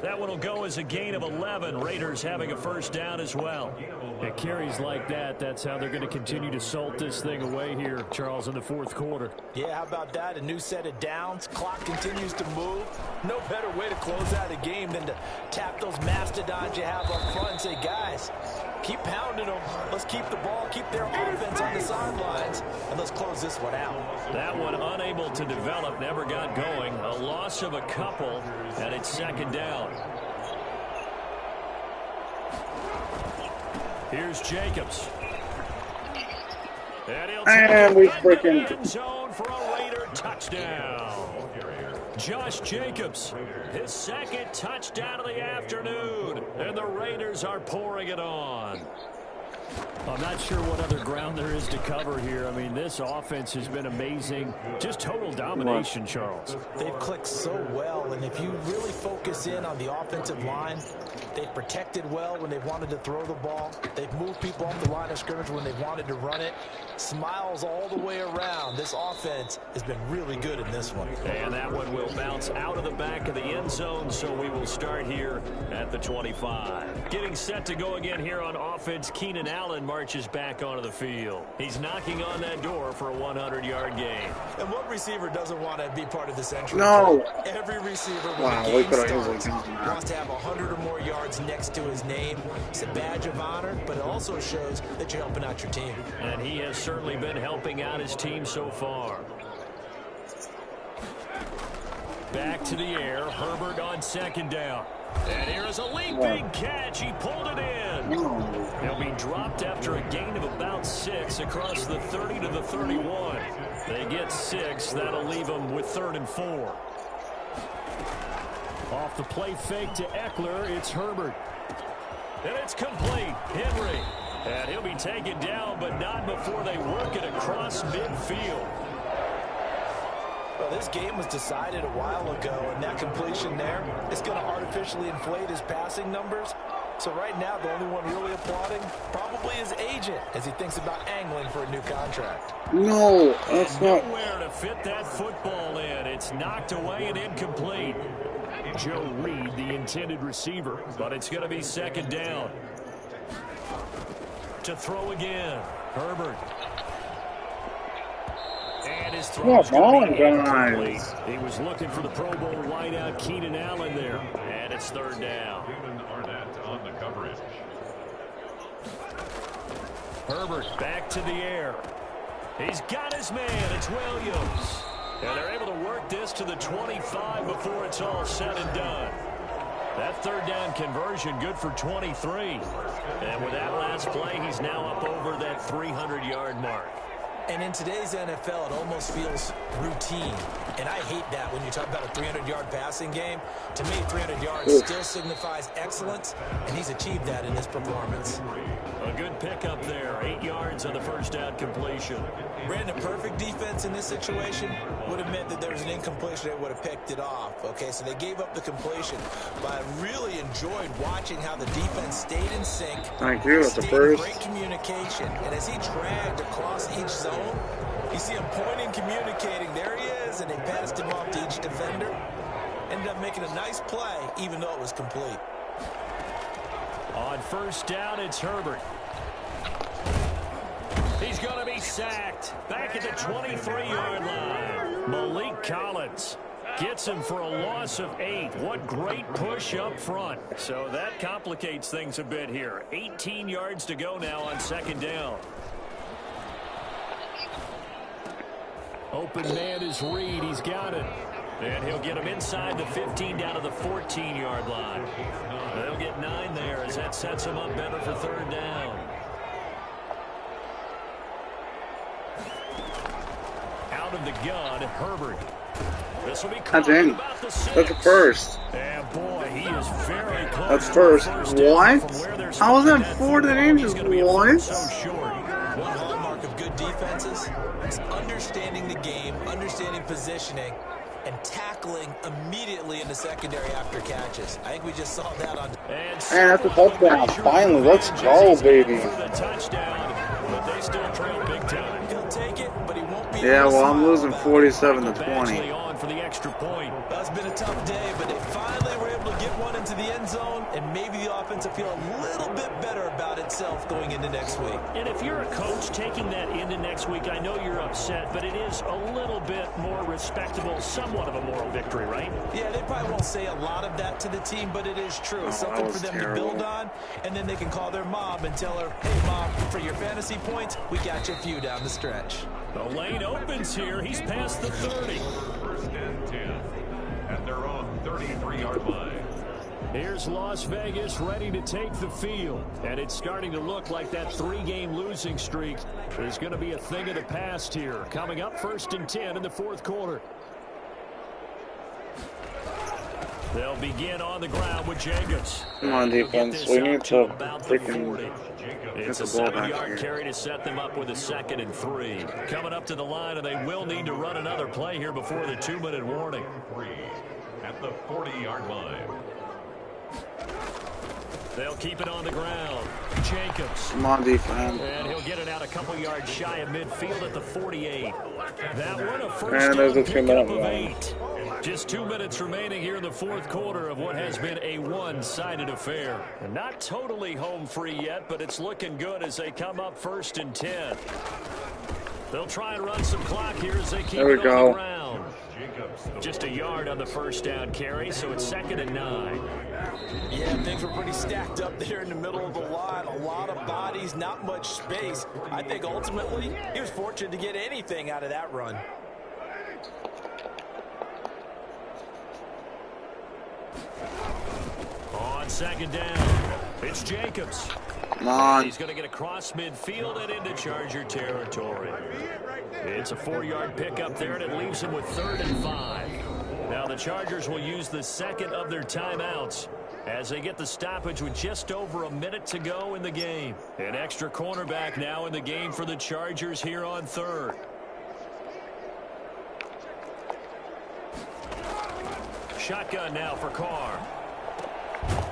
That one will go as a gain of 11. Raiders having a first down as well. At carries like that, that's how they're going to continue to salt this thing away here, Charles, in the 4th quarter. Yeah, how about that? A new set of downs. Clock continues to move. No better way to close out a game than to tap those mastodons you have up front and say, guys, keep pounding them. Let's keep the ball, keep their offense on the sidelines, and let's close this one out. That one unable to develop, never got going. A loss of a couple, and it's 2nd down. Here's Jacobs. And he'll take we it freaking end zone for a Raider touchdown. Josh Jacobs, his 2nd touchdown of the afternoon, and the Raiders are pouring it on. I'm not sure what other ground there is to cover here. I mean, this offense has been amazing. Just total domination, Charles. They've clicked so well, and if you really focus in on the offensive line, they've protected well when they've wanted to throw the ball. They've moved people off the line of scrimmage when they've wanted to run it. Smiles all the way around. This offense has been really good in this one. And that one will bounce out of the back of the end zone, so we will start here at the 25. Getting set to go again here on offense, Keenan Allen marches back onto the field. He's knocking on that door for a 100-yard gain. And what receiver doesn't want to be part of this entry? No. Every receiver when Wow, the we game could have starts easily done wants to have 100 or more yards next to his name. It's a badge of honor, but it also shows that you're helping out your team. And he has certainly been helping out his team so far. Back to the air. Herbert on 2nd down. And here is a leaping catch. He pulled it in. He'll be dropped after a gain of about 6 across the 30 to the 31. They get 6. That'll leave them with 3rd and 4. Off the play fake to Eckler, it's Herbert. And it's complete. Henry. And he'll be taken down, but not before they work it across midfield. Well, this game was decided a while ago, and that completion there is going to artificially inflate his passing numbers. So right now, the only one really applauding probably his agent as he thinks about angling for a new contract. No, that's not. Nowhere to fit that football in. It's knocked away and incomplete. Joe Reed, the intended receiver, but it's going to be 2nd down. To throw again, Herbert. And his throw is going to be incomplete. He was looking for the Pro Bowl wideout Keenan Allen there, and it's 3rd down. On the coverage. Herbert back to the air. He's got his man. It's Williams. And they're able to work this to the 25 before it's all said and done. That 3rd down conversion good for 23. And with that last play, he's now up over that 300-yard mark. And in today's NFL, it almost feels routine. And I hate that when you talk about a 300-yard passing game. To me, 300 yards still signifies excellence, and he's achieved that in his performance. A good pickup there. 8 yards on the first down completion. Brandon, perfect defense in this situation would have meant that there was an incompletion that would have picked it off. Okay, so they gave up the completion. But I really enjoyed watching how the defense stayed in sync. Thank you. That's the Stayed first. great communication. And as he dragged across each zone, you see him pointing, communicating. There he is, and they passed him off to each defender. Ended up making a nice play, even though it was complete. On first down, it's Herbert. He's going to be sacked. Back at the 23-yard line. Malik Collins gets him for a loss of 8. What great push up front. So that complicates things a bit here. 18 yards to go now on 2nd down. Open man is Reed. He's got it. And he'll get him inside the 15 down to the 14-yard line. They'll get 9 there as that sets him up better for third down. Out of the gun, Herbert. This will be That's in. about the 6. That's a first. And boy, he is very close. That's first. What? How was that 4th and inches? What? So short. One hallmark of good defenses is understanding the game, understanding positioning, and tackling immediately in the secondary after catches. I think we just saw that on. And that's a touchdown. Finally, let's go, baby. Touchdown, but they still trail big time. He'll take it, but he won't be. Yeah, well, I'm losing 47-20. On for the extra point. That's been a tough day, but they finally were able to get one into the end zone, and maybe the offense will feel a little bit better about itself going into next week. And if you're a coach taking that into next week, I know you're upset, but it is a little bit more respectable, somewhat of a moral victory, right? Yeah, they probably won't say a lot of that to the team, but it is true. Something for them to build on, and then they can call their mom and tell her, hey, Mom, for your fantasy points, we got you a few down the stretch. The lane opens here. He's past the 30. First and 10 at their own 33-yard line. Here's Las Vegas ready to take the field. And it's starting to look like that 3-game losing streak is going to be a thing of the past here. Coming up, 1st and 10 in the 4th quarter. They'll begin on the ground with Jacobs. Come on, defense. We need to freaking It's a 7-yard carry to set them up with a 2nd and 3. Coming up to the line, and they will need to run another play here before the 2-minute warning. At the 40-yard line. They'll keep it on the ground. Jacobs. Come on, defense. And he'll get it out a couple yards shy of midfield at the 48. That one a first And there's a down 2-minute pickup of warning. 8. Just 2 minutes remaining here in the 4th quarter of what has been a one-sided affair. And not totally home free yet, but it's looking good as they come up 1st and 10. They'll try and run some clock here as they keep There we it on go. the ground. Just a yard on the first down carry, so it's 2nd and 9. Yeah, things were pretty stacked up there in the middle of the line. A lot of bodies, not much space. I think ultimately he was fortunate to get anything out of that run. On 2nd down, it's Jacobs. Come on. He's going to get across midfield and into Charger territory. It's a 4-yard pickup there, and it leaves him with 3rd and 5. Now the Chargers will use the 2nd of their timeouts as they get the stoppage with just over a minute to go in the game. An extra cornerback now in the game for the Chargers here on 3rd. Shotgun now for Carr.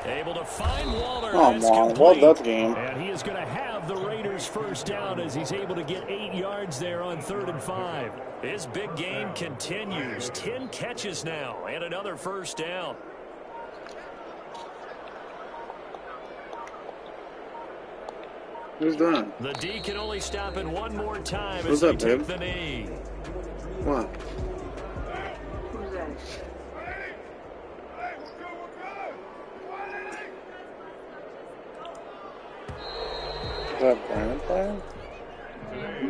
Able to find Waller. Oh, man. Well, that's game. And he is going to have the Raiders first down as he's able to get 8 yards there on 3rd and 5. His big game continues. 10 catches now and another first down. Who's that? The D can only stop it one more time Who's as they that, take babe? the knee. What? Who's that? Is that Brandon playing?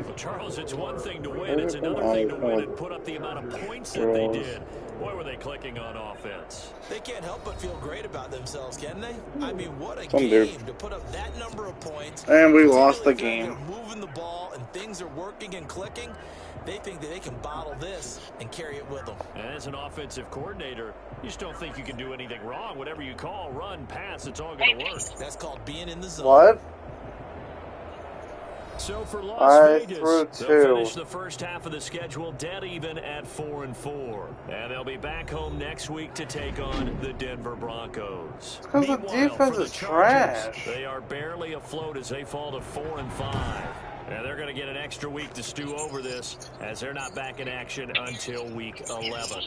Well, Charles, it's one thing to win. It's another thing to win and put up the amount of points that they did. Boy, were they clicking on offense. They can't help but feel great about themselves, can they? I mean, what a Some game do. to put up that number of points. And we lost the Particularly game. if they're moving the ball and things are working and clicking. They think that they can bottle this and carry it with them. And as an offensive coordinator, you just don't think you can do anything wrong. Whatever you call, run, pass, it's all going to work. That's called being in the zone. What? So for Las I Vegas, threw they'll two. finish the first half of the schedule dead even at 4-4. And they'll be back home next week to take on the Denver Broncos. Because the Meanwhile, defense for the is Chargers, trash. they are barely afloat as they fall to 4-5. And they're going to get an extra week to stew over this as they're not back in action until week 11.